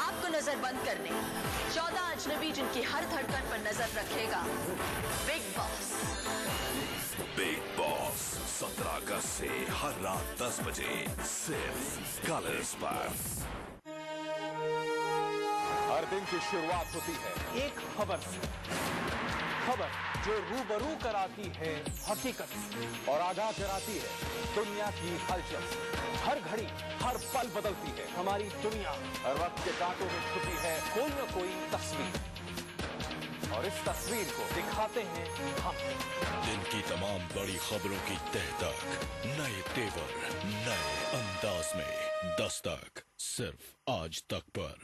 Speaker 14: आपको नजर बंद करने 14 अजनबी जिनकी हर धड़कन पर नजर रखेगा। Big boss.
Speaker 7: बिग बॉस 17 अगस्त से हर रात 10 बजे सिर्फ कलर्स पर।
Speaker 12: हर दिन की शुरुआत होती है एक खबर से, खबर जो रूबरू कराती है हकीकत से और आगाह कराती है दुनिया की हलचल से। हर घड़ी हर पल बदलती है हमारी दुनिया, हर वक्त के कांटों में छुपी है कोई न कोई तस्वीर। और इस तस्वीर को दिखाते हैं हम।
Speaker 7: दिन की तमाम बड़ी खबरों की तह तक नए तेवर, नए अंदाज में दस्तक, सिर्फ आज तक पर।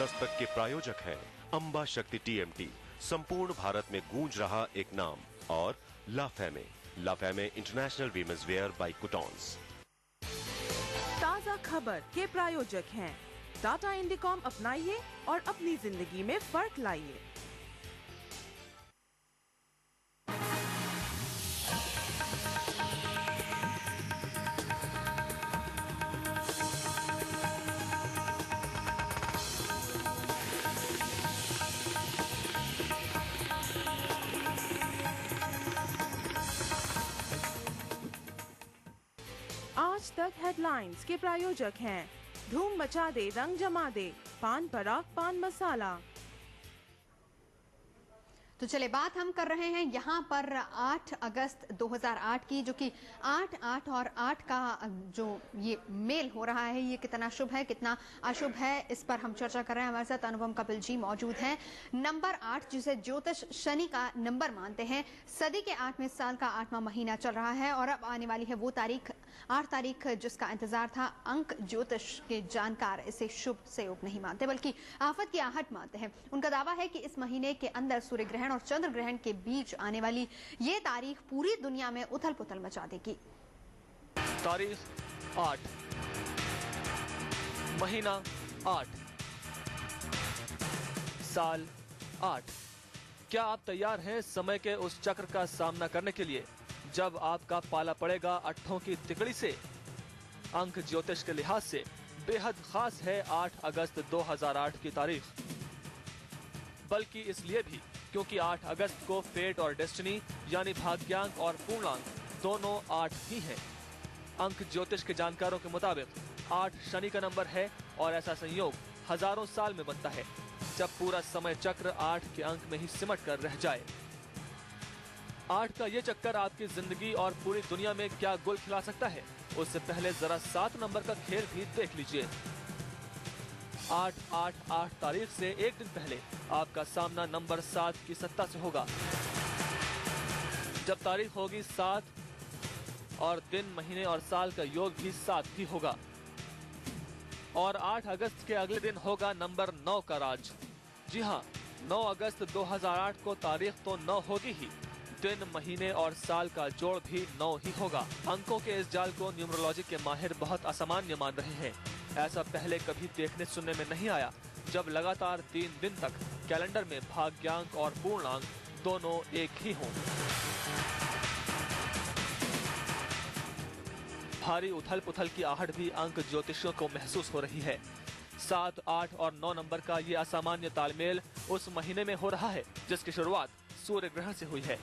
Speaker 8: दस्तक के प्रायोजक हैं अंबा शक्ति टीएमटी, संपूर्ण भारत में गूंज रहा एक नाम, और लाफेमे इंटरनेशनल वीमेंस वेयर बाय कुटॉन्स।
Speaker 13: ताज़ा खबर के प्रायोजक हैं टाटा इंडिकॉम। अपनाइए और अपनी जिंदगी में फर्क लाइए। आज तक हेडलाइंस के प्रायोजक हैं धूम मचा दे, रंग जमा दे, पान पराग पान मसाला।
Speaker 1: तो चले बात हम कर रहे हैं यहाँ पर 8 अगस्त 2008 की, जो कि 8 और 8 का जो ये मेल हो रहा है, ये कितना शुभ है कितना अशुभ है, इस पर हम चर्चा कर रहे हैं। हमारे साथ अनुपम कपिल जी मौजूद हैं। नंबर 8, जिसे ज्योतिष शनि का नंबर मानते हैं, सदी के 8वें साल का 8वां महीना चल रहा है और अब आने वाली है वो तारीख 8 तारीख जिसका इंतजार था। अंक ज्योतिष के जानकार इसे शुभ से योग नहीं मानते बल्कि आफत की आहट मानते हैं। उनका दावा है कि इस महीने के अंदर सूर्य ग्रहण और चंद्र ग्रहण के बीच आने वाली ये तारीख पूरी दुनिया में उथल पुथल मचा देगी।
Speaker 2: तारीख 8, महीना 8, साल 8। क्या आप तैयार हैं समय के उस चक्र का सामना करने के लिए जब आपका पाला पड़ेगा अट्ठों की तिकड़ी से? अंक ज्योतिष के लिहाज से बेहद खास है 8 अगस्त 2008 की तारीख, बल्कि इसलिए भी क्योंकि 8 अगस्त को फेट और डेस्टिनी यानी भाग्यांक और पूर्णांक दोनों 8 ही हैं। अंक ज्योतिष के जानकारों के मुताबिक 8 शनि का नंबर है और ऐसा संयोग हजारों साल में बनता है जब पूरा समय चक्र 8 के अंक में ही सिमट कर रह जाए। 8 का ये चक्कर आपकी जिंदगी और पूरी दुनिया में क्या गुल खिला सकता है, उससे पहले जरा 7 नंबर का खेल भी देख लीजिए। 8-8-8 तारीख से एक दिन पहले आपका सामना नंबर 7 की सत्ता से होगा। जब तारीख होगी 7 और दिन, महीने और साल का योग भी 7 ही होगा। और 8 अगस्त के अगले दिन होगा नंबर 9 का राज। जी हाँ, 9 अगस्त 2008 को तारीख तो 9 होगी ही, दिन, महीने और साल का जोड़ भी 9 ही होगा। अंकों के इस जाल को न्यूमरोलॉजी के माहिर बहुत असामान्य मान रहे हैं। ऐसा पहले कभी देखने सुनने में नहीं आया जब लगातार 3 दिन तक कैलेंडर में भाग्यांक और पूर्णांक दोनों एक ही हों। भारी उथल पुथल की आहट भी अंक ज्योतिषियों को महसूस हो रही है। 7, 8 और 9 नंबर का ये असामान्य तालमेल उस महीने में हो रहा है जिसकी शुरुआत सूर्य ग्रहण से हुई है।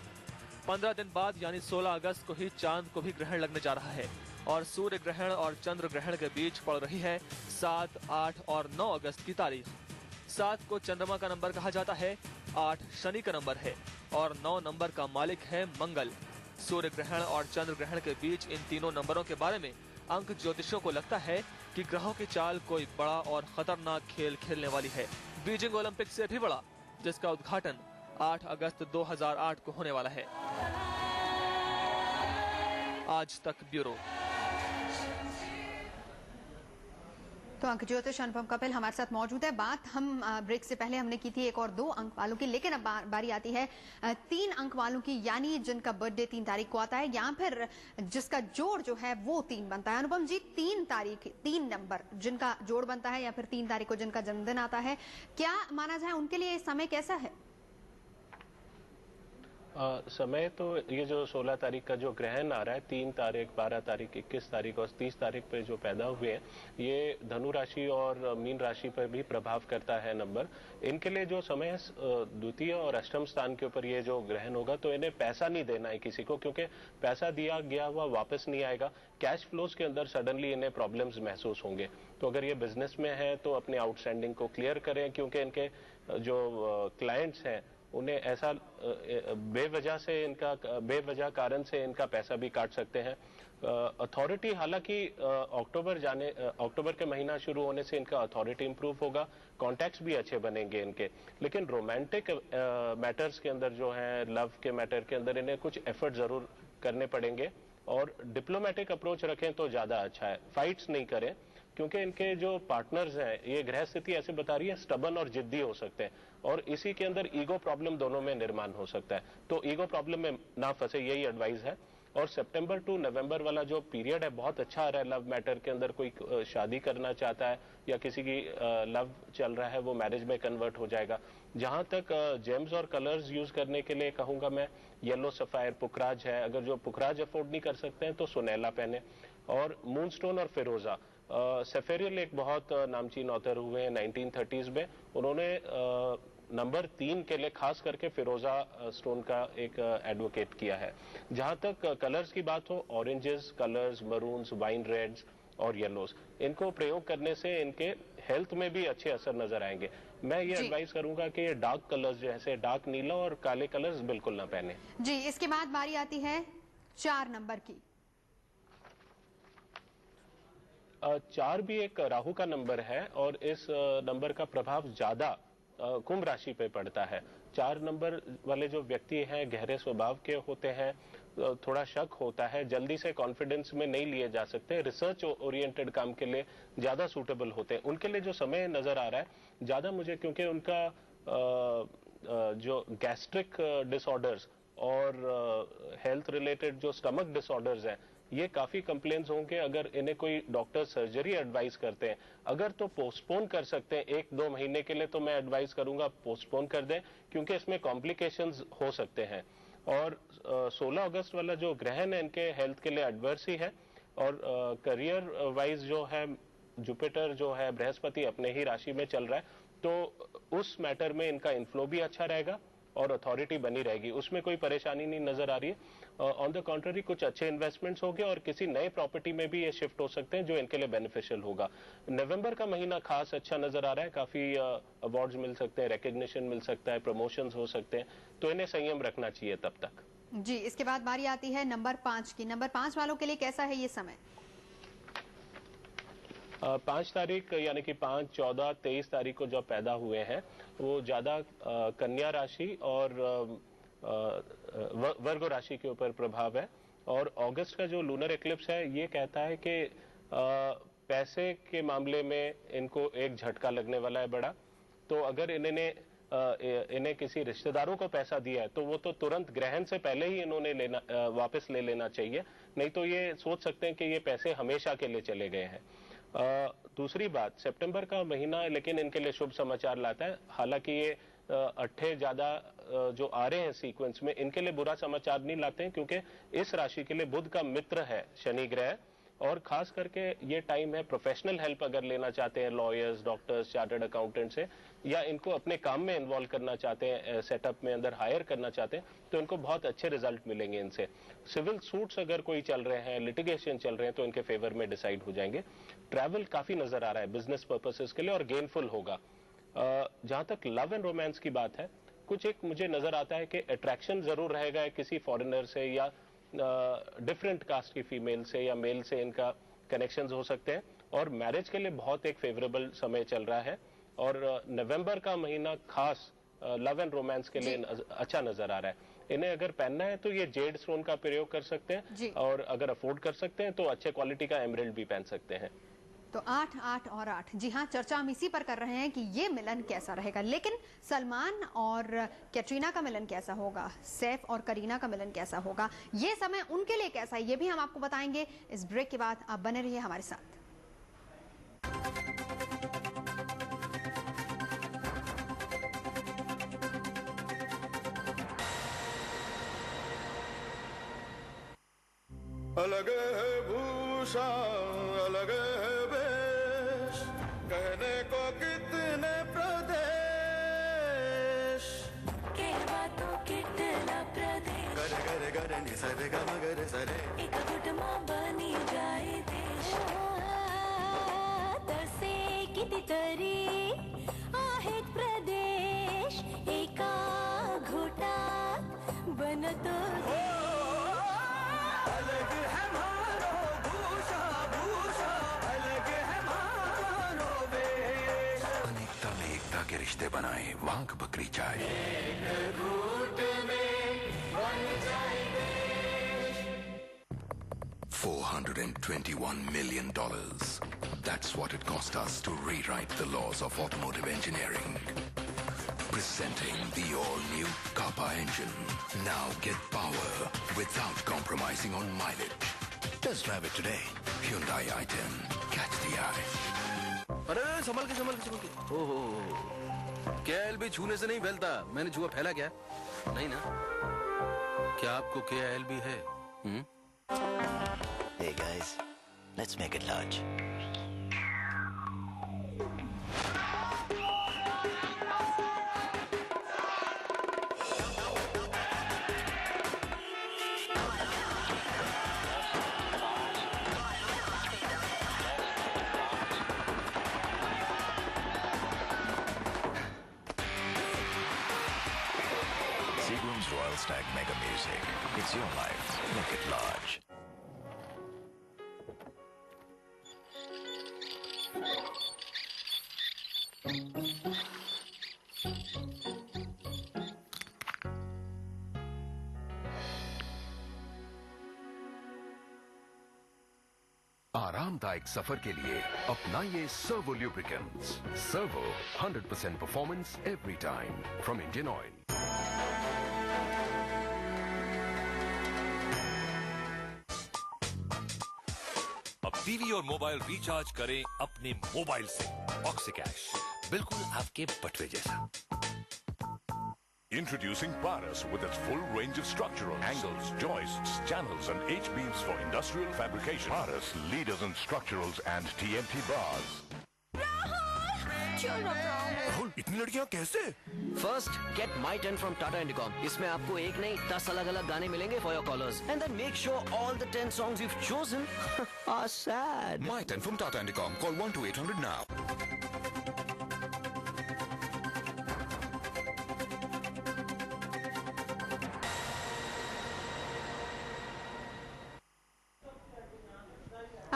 Speaker 2: 15 दिन बाद यानी 16 अगस्त को ही चांद को भी ग्रहण लगने जा रहा है और सूर्य ग्रहण और चंद्र ग्रहण के बीच पड़ रही है 7, 8 और 9 अगस्त की तारीख। 7 को चंद्रमा का नंबर कहा जाता है, 8 शनि का नंबर है और 9 नंबर का मालिक है मंगल। सूर्य ग्रहण और चंद्र ग्रहण के बीच इन तीनों नंबरों के बारे में अंक ज्योतिषियों को लगता है कि ग्रहों की चाल कोई बड़ा और खतरनाक खेल खेलने वाली है, बीजिंग ओलंपिक से भी बड़ा, जिसका उद्घाटन 8 अगस्त 2008 को होने वाला है। आज तक ब्यूरो।
Speaker 1: तो अंक ज्योतिष अनुपम कपिल हमारे साथ मौजूद है। बात हम ब्रेक से पहले हमने की थी 1 और 2 अंक वालों की, लेकिन अब बारी आती है 3 अंक वालों की, यानी जिनका बर्थडे 3 तारीख को आता है या फिर जिसका जोड़ जो है वो 3 बनता है। अनुपम जी, 3 तारीख, 3 नंबर जिनका जोड़ बनता है या फिर 3 तारीख को जिनका जन्मदिन आता है, क्या माना जाए उनके लिए समय कैसा है?
Speaker 3: समय तो ये जो 16 तारीख का जो ग्रहण आ रहा है, 3 तारीख, 12 तारीख, 21 तारीख और 30 तारीख पे जो पैदा हुए हैं, ये धनु राशि और मीन राशि पर भी प्रभाव करता है नंबर। इनके लिए जो समय है द्वितीय और अष्टम स्थान के ऊपर ये जो ग्रहण होगा, तो इन्हें पैसा नहीं देना है किसी को, क्योंकि पैसा दिया गया हुआ वापस नहीं आएगा। कैश फ्लोज के अंदर सडनली इन्हें प्रॉब्लम्स महसूस होंगे। तो अगर ये बिजनेस में है तो अपने आउटस्टैंडिंग को क्लियर करें, क्योंकि इनके जो क्लाइंट्स हैं उन्हें ऐसा बेवजह कारण से इनका पैसा भी काट सकते हैं। अथॉरिटी हालांकि अक्टूबर के महीना शुरू होने से इनका अथॉरिटी इंप्रूव होगा, कॉन्टैक्ट्स भी अच्छे बनेंगे इनके, लेकिन रोमांटिक मैटर्स के अंदर जो है, लव के मैटर के अंदर इन्हें कुछ एफर्ट जरूर करने पड़ेंगे और डिप्लोमेटिक अप्रोच रखें तो ज्यादा अच्छा है। फाइट्स नहीं करें क्योंकि इनके जो पार्टनर्स हैं, ये ग्रह स्थिति ऐसे बता रही है स्टबन और जिद्दी हो सकते हैं और इसी के अंदर ईगो प्रॉब्लम दोनों में निर्माण हो सकता है, तो ईगो प्रॉब्लम में ना फंसे, यही एडवाइस है। और सितंबर टू नवंबर वाला जो पीरियड है बहुत अच्छा आ रहा है लव मैटर के अंदर। कोई शादी करना चाहता है या किसी की लव चल रहा है वो मैरिज में कन्वर्ट हो जाएगा। जहां तक जेम्स और कलर्स यूज करने के लिए कहूंगा मैं, येलो सफायर, पुखराज है, अगर जो पुखराज अफोर्ड नहीं कर सकते हैं तो सुनैला पहने। और मूनस्टोन और फिरोजा, सेफेरियल एक बहुत नामचीन ऑथर हुए हैं 1930s में, उन्होंने नंबर 3 के लिए खास करके फिरोजा स्टोन का एक एडवोकेट किया है। जहां तक कलर्स की बात हो, oranges colours, maroons, wine Reds और येलोस, इनको प्रयोग करने से इनके हेल्थ में भी अच्छे असर नजर आएंगे। मैं ये एडवाइस करूंगा कि ये डार्क कलर्स जैसे डार्क नीला और काले कलर्स बिल्कुल ना पहने।
Speaker 1: जी, इसके बाद बारी आती है 4 नंबर की।
Speaker 3: 4 भी एक राहु का नंबर है और इस नंबर का प्रभाव ज्यादा कुंभ राशि पे पड़ता है। 4 नंबर वाले जो व्यक्ति हैं गहरे स्वभाव के होते हैं, थोड़ा शक होता है, जल्दी से कॉन्फिडेंस में नहीं लिए जा सकते, रिसर्च ओरिएंटेड काम के लिए ज्यादा सूटेबल होते हैं। उनके लिए जो समय नजर आ रहा है ज्यादा मुझे, क्योंकि उनका जो गैस्ट्रिक डिसऑर्डर्स और हेल्थ रिलेटेड जो स्टमक डिसऑर्डर्स हैं, ये काफी कंप्लेन्स होंगे। अगर इन्हें कोई डॉक्टर सर्जरी एडवाइस करते हैं, अगर तो पोस्टपोन कर सकते हैं 1-2 महीने के लिए, तो मैं एडवाइस करूंगा पोस्टपोन कर दें, क्योंकि इसमें कॉम्प्लिकेशंस हो सकते हैं। और 16 अगस्त वाला जो ग्रहण है इनके हेल्थ के लिए एडवर्स ही है। और करियर वाइज जो है, जुपिटर जो है बृहस्पति अपने ही राशि में चल रहा है, तो उस मैटर में इनका इनफ्लो भी अच्छा रहेगा और अथॉरिटी बनी रहेगी, उसमें कोई परेशानी नहीं नजर आ रही है। ऑन द कॉन्ट्ररी कुछ अच्छे इन्वेस्टमेंट्स होंगे और किसी नए प्रॉपर्टी में भी ये शिफ्ट हो सकते हैं जो इनके लिए बेनिफिशियल होगा। नवंबर का महीना खास अच्छा नजर आ रहा है, काफी अवार्ड्स मिल सकते हैं, रिकग्निशन मिल सकता है, प्रमोशंस हो सकते हैं, तो इन्हें संयम रखना चाहिए तब तक।
Speaker 1: जी, इसके बाद बारी आती है नंबर 5 की। नंबर 5 वालों के लिए कैसा है ये समय?
Speaker 3: 5 तारीख यानी कि 5, 14, 23 तारीख को जो पैदा हुए हैं वो ज्यादा कन्या राशि और वर्ग राशि के ऊपर प्रभाव है। और अगस्त का जो लूनर एक्लिप्स है ये कहता है कि पैसे के मामले में इनको एक झटका लगने वाला है बड़ा। तो अगर इन्हें किसी रिश्तेदारों को पैसा दिया है तो वो तो तुरंत ग्रहण से पहले ही इन्होंने वापस ले लेना चाहिए, नहीं तो ये सोच सकते हैं कि ये पैसे हमेशा के लिए चले गए हैं। दूसरी बात, सितंबर का महीना लेकिन इनके लिए शुभ समाचार लाता है। हालांकि ये अट्ठे ज्यादा जो आ रहे हैं सीक्वेंस में, इनके लिए बुरा समाचार नहीं लाते हैं, क्योंकि इस राशि के लिए बुध का मित्र है शनि ग्रह, और खास करके ये टाइम है प्रोफेशनल हेल्प अगर लेना चाहते हैं लॉयर्स, डॉक्टर्स, चार्टर्ड अकाउंटेंट से, या इनको अपने काम में इन्वॉल्व करना चाहते हैं, सेटअप में अंदर हायर करना चाहते हैं, तो इनको बहुत अच्छे रिजल्ट मिलेंगे इनसे। सिविल सूट्स अगर कोई चल रहे हैं, लिटिगेशन चल रहे हैं, तो इनके फेवर में डिसाइड हो जाएंगे। ट्रैवल काफी नजर आ रहा है बिजनेस पर्पसेस के लिए और गेनफुल होगा। जहां तक लव एंड रोमांस की बात है, कुछ एक मुझे नजर आता है कि अट्रैक्शन जरूर रहेगा किसी फॉरेनर से या डिफरेंट कास्ट की फीमेल से या मेल से, इनका कनेक्शंस हो सकते हैं। और मैरिज के लिए बहुत एक फेवरेबल समय चल रहा है और नवंबर का महीना खास लव एंड रोमांस के लिए अच्छा नजर आ रहा है। इन्हें अगर पहनना है तो ये जेड स्टोन का प्रयोग कर सकते हैं, और अगर अफोर्ड कर सकते हैं तो अच्छे क्वालिटी का एमराल्ड भी पहन सकते हैं।
Speaker 1: तो 8, 8 और 8, जी हाँ, चर्चा हम इसी पर कर रहे हैं कि ये मिलन कैसा रहेगा। लेकिन सलमान और कैटरीना का मिलन कैसा होगा, सैफ और करीना का मिलन कैसा होगा, ये समय उनके लिए कैसा है, ये भी हम आपको बताएंगे इस ब्रेक के बाद। आप बने रहिए हमारे साथ।
Speaker 7: अलग है भूषा अलग है वेश, कहने को कितने प्रदेश,
Speaker 5: कहवा तो कितना प्रदेश,
Speaker 11: गरे गरे गरे नि सरे ग मगरे सरे,
Speaker 5: एक कुटुंबा बनी जाए देश। तसे कितीतरी आहेत प्रदेश, एका घोटात बनतो
Speaker 11: अलग है मारो
Speaker 7: रिश्ते बनाए वांग बकरी चाय। $421 million. That's what it cost us to rewrite the laws of automotive engineering. Presenting the all-new Kappa engine. Now get power without compromising on mileage. Test drive it today. Hyundai i10. Catch the eye.
Speaker 15: अरे संभल के ओहो KLB छूने से नहीं फैलता। मैंने छुआ फैला क्या? नहीं ना? क्या आपको KLB है?
Speaker 6: Hey guys, let's make it large.
Speaker 7: Seagram's Royal Stag Mega Music. It's your life. Make it large.
Speaker 16: आरामदायक सफर के लिए अपनाइए Servo lubricants. Servo 100% performance every time from Indian Oil.
Speaker 17: अब टीवी और मोबाइल रिचार्ज करें अपने मोबाइल से। ऑक्सीकैश, बिल्कुल आपके बटुए जैसा।
Speaker 18: Introducing Paras with its full range of structural angles, joists, channels and H-beams for industrial fabrication. Paras, leaders in structurals and TMT bars.
Speaker 6: Rahul, इतनी लड़कियां कैसे? First, get My 10 from Tata Indicom. इसमें आपको एक नहीं 10 अलग-अलग गाने मिलेंगे for your callers. And then make sure all the 10 songs you've chosen are sad.
Speaker 7: My 10 from Tata Indicom. Call 12800 now.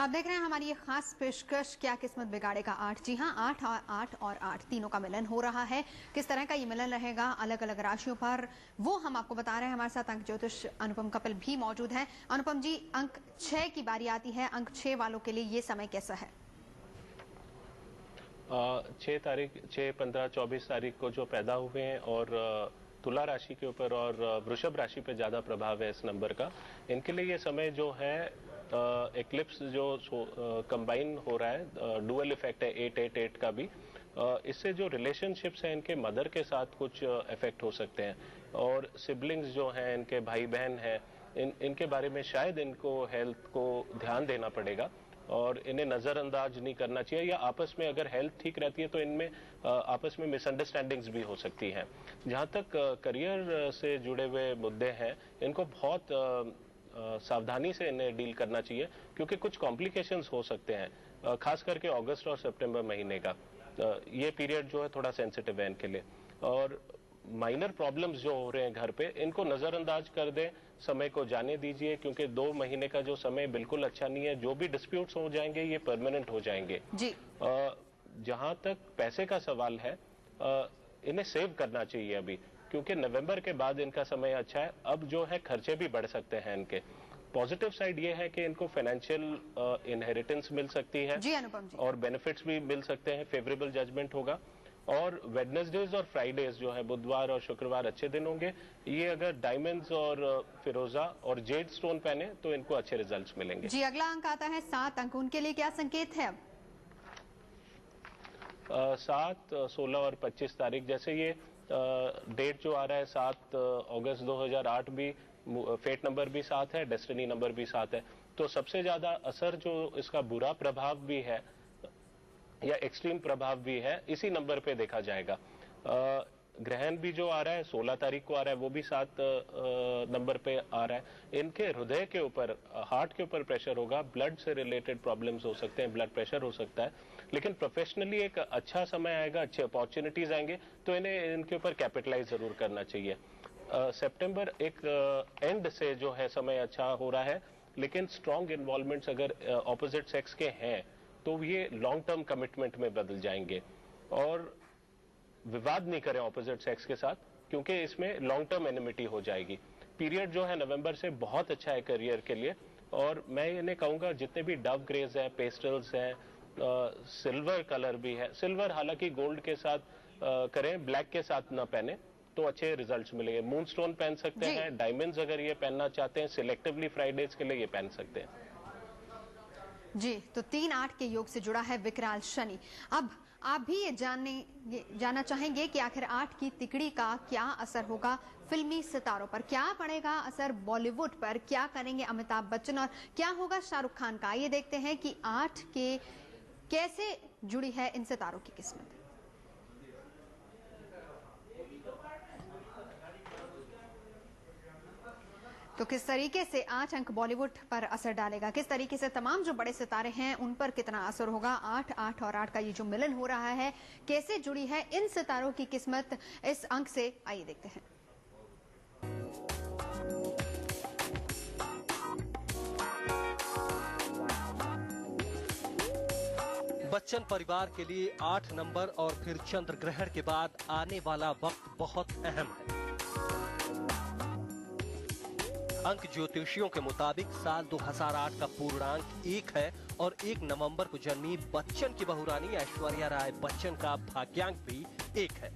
Speaker 1: आप देख रहे हैं हमारी ये खास पेशकश क्या किस्मत बिगाड़ेगा 8। जी हाँ, 8 और 8 तीनों का मिलन हो रहा है। किस तरह का ये मिलन रहेगा अलग अलग राशियों पर, वो हम आपको बता रहे हैं। हमारे साथ अंक ज्योतिष अनुपम कपिल भी मौजूद हैं। अनुपम जी, अंक 6 की बारी आती है। अंक 6 वालों के लिए ये समय कैसा है?
Speaker 3: 6 तारीख 6, 15, 24 तारीख को जो पैदा हुए हैं और तुला राशि के ऊपर और वृषभ राशि पे ज्यादा प्रभाव है इस नंबर का, इनके लिए ये समय जो है एक्लिप्स जो कंबाइन हो रहा है, डुअल इफेक्ट है 888 का भी। इससे जो रिलेशनशिप्स हैं इनके मदर के साथ कुछ इफेक्ट हो सकते हैं और सिबलिंग्स जो हैं इनके भाई बहन हैं, इनके बारे में शायद इनको हेल्थ को ध्यान देना पड़ेगा और इन्हें नजरअंदाज नहीं करना चाहिए, या आपस में अगर हेल्थ ठीक रहती है तो इनमें आपस में मिसअंडरस्टैंडिंग्स भी हो सकती हैं। जहाँ तक करियर से जुड़े हुए मुद्दे हैं, इनको बहुत सावधानी से इन्हें डील करना चाहिए क्योंकि कुछ कॉम्प्लिकेशंस हो सकते हैं, खास करके अगस्त और सितंबर महीने का ये पीरियड जो है थोड़ा सेंसिटिव है इनके लिए। और माइनर प्रॉब्लम्स जो हो रहे हैं घर पे, इनको नजरअंदाज कर दें, समय को जाने दीजिए क्योंकि 2 महीने का जो समय बिल्कुल अच्छा नहीं है। जो भी डिस्प्यूट्स हो जाएंगे ये परमानेंट हो जाएंगे जी। जहां तक पैसे का सवाल है, इन्हें सेव करना चाहिए अभी क्योंकि नवंबर के बाद इनका समय अच्छा है। अब जो है खर्चे भी बढ़ सकते हैं इनके। पॉजिटिव साइड ये है कि इनको फाइनेंशियल इनहेरिटेंस मिल सकती है
Speaker 1: जी अनुपम जी, और
Speaker 3: बेनिफिट्स भी मिल सकते हैं, फेवरेबल जजमेंट होगा। और वेडनेसडेज और फ्राइडेज जो है बुधवार और शुक्रवार अच्छे दिन होंगे। ये अगर डायमंड्स और फिरोजा और जेड स्टोन पहने तो इनको अच्छे रिजल्ट्स मिलेंगे
Speaker 1: जी। अगला अंक आता है 7 अंक, उनके लिए क्या संकेत है?
Speaker 3: 7, 16 और 25 तारीख, जैसे ये डेट जो आ रहा है 7 अगस्त 2008 भी, फेट नंबर भी 7 है, डेस्टिनी नंबर भी 7 है। तो सबसे ज्यादा असर जो इसका बुरा प्रभाव भी है या एक्सट्रीम प्रभाव भी है इसी नंबर पे देखा जाएगा। ग्रहण भी जो आ रहा है 16 तारीख को आ रहा है, वो भी 7 नंबर पे आ रहा है। इनके हृदय के ऊपर, हार्ट के ऊपर प्रेशर होगा, ब्लड से रिलेटेड प्रॉब्लम्स हो सकते हैं, ब्लड प्रेशर हो सकता है। लेकिन प्रोफेशनली एक अच्छा समय आएगा, अच्छे अपॉर्चुनिटीज आएंगे तो इन्हें इनके ऊपर कैपिटलाइज जरूर करना चाहिए। सितंबर एक एंड से जो है समय अच्छा हो रहा है, लेकिन स्ट्रॉन्ग इन्वॉल्वमेंट्स अगर ऑपोजिट सेक्स के हैं तो ये लॉन्ग टर्म कमिटमेंट में बदल जाएंगे। और विवाद नहीं करें ऑपोजिट सेक्स के साथ, क्योंकि इसमें लॉन्ग टर्म एनिमिटी हो जाएगी। पीरियड जो है नवंबर से बहुत अच्छा है करियर के लिए, और मैं इन्हें कहूंगा जितने भी डव ग्रेज है, पेस्टल्स हैं, सिल्वर कलर भी है, सिल्वर हालांकि गोल्ड के साथ करें, ब्लैक के साथ ना पहने तो अच्छे रिजल्ट्स मिलेंगे। मूनस्टोन पहन सकते हैं, डायमंड्स अगर ये पहनना चाहते हैं सिलेक्टिवली फ्राइडेज के लिए ये पहन सकते हैं।
Speaker 1: जी, तो 3-8 के योग से जुड़ा है विकराल शनि। अब आप भी ये जानना चाहेंगे कि आखिर 8 की तिकड़ी का क्या असर होगा फिल्मी सितारों पर, क्या पड़ेगा असर बॉलीवुड पर, क्या करेंगे अमिताभ बच्चन और क्या होगा शाहरुख खान का। ये देखते हैं कि 8 के कैसे जुड़ी है इन सितारों की किस्मत। तो किस तरीके से 8 अंक बॉलीवुड पर असर डालेगा, किस तरीके से तमाम जो बड़े सितारे हैं उन पर कितना असर होगा, 8 और 8 का ये जो मिलन हो रहा है कैसे जुड़ी है इन सितारों की किस्मत इस अंक से, आइए देखते हैं।
Speaker 10: बच्चन परिवार के लिए 8 नंबर और फिर चंद्र ग्रहण के बाद आने वाला वक्त बहुत अहम है। अंक ज्योतिषियों के मुताबिक साल 2008 का पूर्णांक 1 है और 1 नवंबर को जन्मी बच्चन की बहुरानी ऐश्वर्या राय बच्चन का भाग्यांक भी 1 है।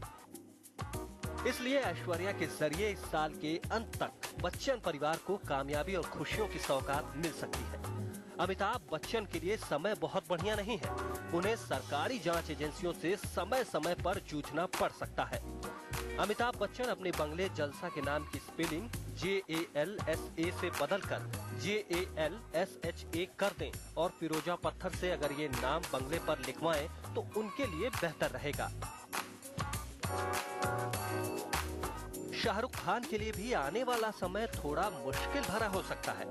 Speaker 10: इसलिए ऐश्वर्या के जरिए इस साल के अंत तक बच्चन परिवार को कामयाबी और खुशियों की सौगात मिल सकती है। अमिताभ बच्चन के लिए समय बहुत बढ़िया नहीं है, उन्हें सरकारी जांच एजेंसियों से समय समय पर जूझना पड़ सकता है। अमिताभ बच्चन अपने बंगले जलसा के नाम की स्पेलिंग JALSA से बदलकर JALSHA कर दें और फिरोजा पत्थर से अगर ये नाम बंगले पर लिखवाएं तो उनके लिए बेहतर रहेगा। शाहरुख खान के लिए भी आने वाला समय थोड़ा मुश्किल भरा हो सकता है।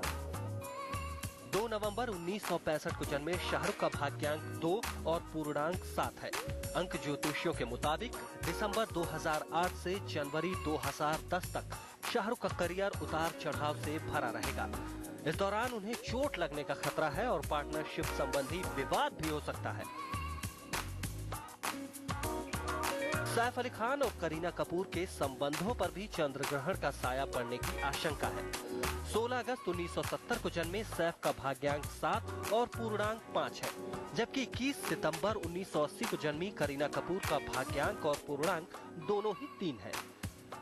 Speaker 10: 2 नवंबर 1965 को जन्मे शाहरुख का भाग्यांक 2 और पूर्णांक 7 है। अंक ज्योतिषियों के मुताबिक दिसंबर 2008 से जनवरी 2010 तक शाहरुख का करियर उतार चढ़ाव से भरा रहेगा। इस दौरान उन्हें चोट लगने का खतरा है और पार्टनरशिप संबंधी विवाद भी हो सकता है। सैफ अली खान और करीना कपूर के संबंधों पर भी चंद्र ग्रहण का साया पड़ने की आशंका है। 16 अगस्त 1970 को जन्मे सैफ का भाग्यांक 7 और पूर्णांक 5 है, जबकि 21 सितंबर 1980 को जन्मी करीना कपूर का भाग्यांक और पूर्णांक दोनों ही 3 है।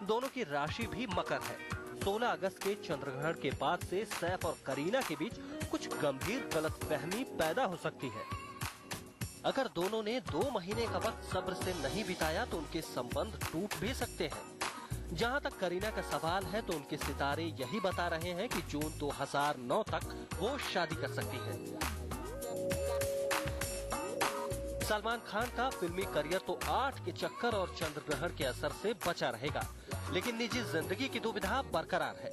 Speaker 10: दोनों की राशि भी मकर है। 16 अगस्त के चंद्र ग्रहण के बाद से सैफ और करीना के बीच कुछ गंभीर गलतफहमी पैदा हो सकती है। अगर दोनों ने 2 महीने का वक्त सब्र से नहीं बिताया तो उनके संबंध टूट भी सकते हैं। जहां तक करीना का सवाल है तो उनके सितारे यही बता रहे हैं कि जून 2009 तक वो शादी कर सकती हैं। सलमान खान का फिल्मी करियर तो 8 के चक्कर और चंद्र ग्रहण के असर से बचा रहेगा, लेकिन निजी जिंदगी की दुविधा बरकरार है।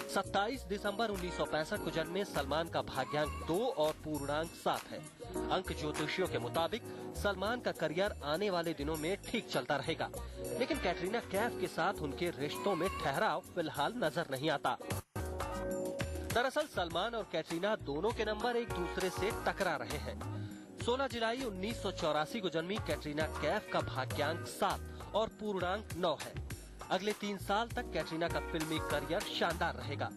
Speaker 10: 27 दिसंबर 1965 को जन्मे सलमान का भाग्यांक 2 और पूर्णांक 7 है। अंक ज्योतिषियों के मुताबिक सलमान का करियर आने वाले दिनों में ठीक चलता रहेगा, लेकिन कैटरीना कैफ के साथ उनके रिश्तों में ठहराव फिलहाल नजर नहीं आता। दरअसल सलमान और कैटरीना दोनों के नंबर एक दूसरे से टकरा रहे हैं। 16 जुलाई 1984 को जन्मी कैटरीना कैफ का भाग्यांक 7 और पूर्णांक 9 है। अगले 3 साल तक कैटरीना का फिल्मी करियर शानदार रहेगा।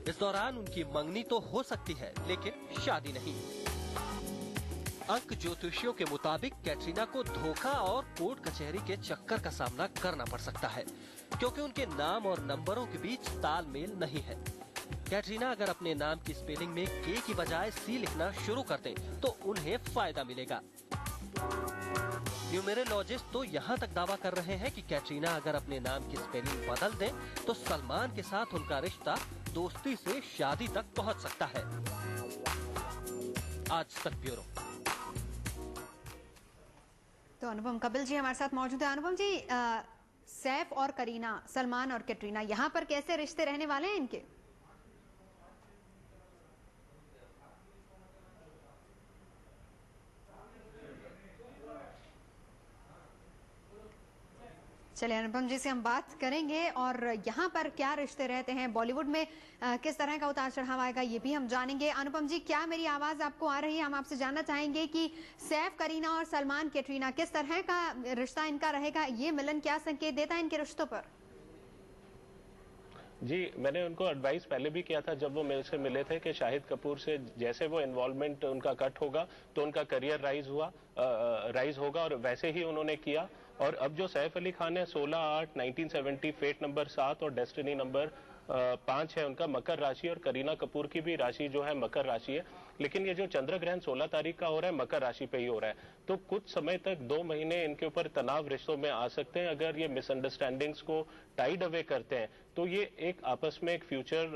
Speaker 10: इस दौरान उनकी मंगनी तो हो सकती है, लेकिन शादी नहीं। अंक ज्योतिषियों के मुताबिक कैटरीना को धोखा और कोर्ट कचहरी के चक्कर का सामना करना पड़ सकता है, क्योंकि उनके नाम और नंबरों के बीच तालमेल नहीं है। कैटरीना अगर अपने नाम की स्पेलिंग में के की बजाय सी लिखना शुरू कर दें तो उन्हें फायदा मिलेगा। न्यूमेरोलॉजिस्ट तो यहाँ तक दावा कर रहे हैं कि कैटरीना अगर अपने नाम की स्पेलिंग बदल दें तो सलमान के साथ उनका रिश्ता दोस्ती से शादी तक पहुँच सकता है। आज तक ब्यूरो।
Speaker 1: तो अनुपम कपिल जी हमारे साथ मौजूद है। अनुपम जी, सैफ और करीना, सलमान और कैटरीना, यहाँ पर कैसे रिश्ते रहने वाले हैं इनके? चलिए अनुपम जी से हम बात करेंगे और यहाँ पर क्या रिश्ते रहते हैं बॉलीवुड में, किस तरह का उतार चढ़ाव आएगा ये भी हम जानेंगे। अनुपम जी, क्या मेरी आवाज आपको आ रही है? हम आपसे जानना चाहेंगे कि सैफ, करीना और सलमान, कैटरीना, किस तरह का रिश्ता इनका रहेगा? ये मिलन क्या संकेत देता है इनके रिश्तों पर?
Speaker 3: जी, मैंने उनको एडवाइस पहले भी किया था जब वो मेरे से मिले थे कि शाहिद कपूर से जैसे वो इन्वॉल्वमेंट उनका कट होगा तो उनका करियर राइज होगा, और वैसे ही उन्होंने किया। और अब जो सैफ अली खान है 16/8/1970, फेट नंबर 7 और डेस्टिनी नंबर 5 है उनका, मकर राशि, और करीना कपूर की भी राशि जो है मकर राशि है। लेकिन ये जो चंद्र ग्रहण 16 तारीख का हो रहा है मकर राशि पे ही हो रहा है, तो कुछ समय तक 2 महीने इनके ऊपर तनाव रिश्तों में आ सकते हैं। अगर ये मिसअंडरस्टैंडिंग्स को टाइड अवे करते हैं तो ये एक आपस में एक फ्यूचर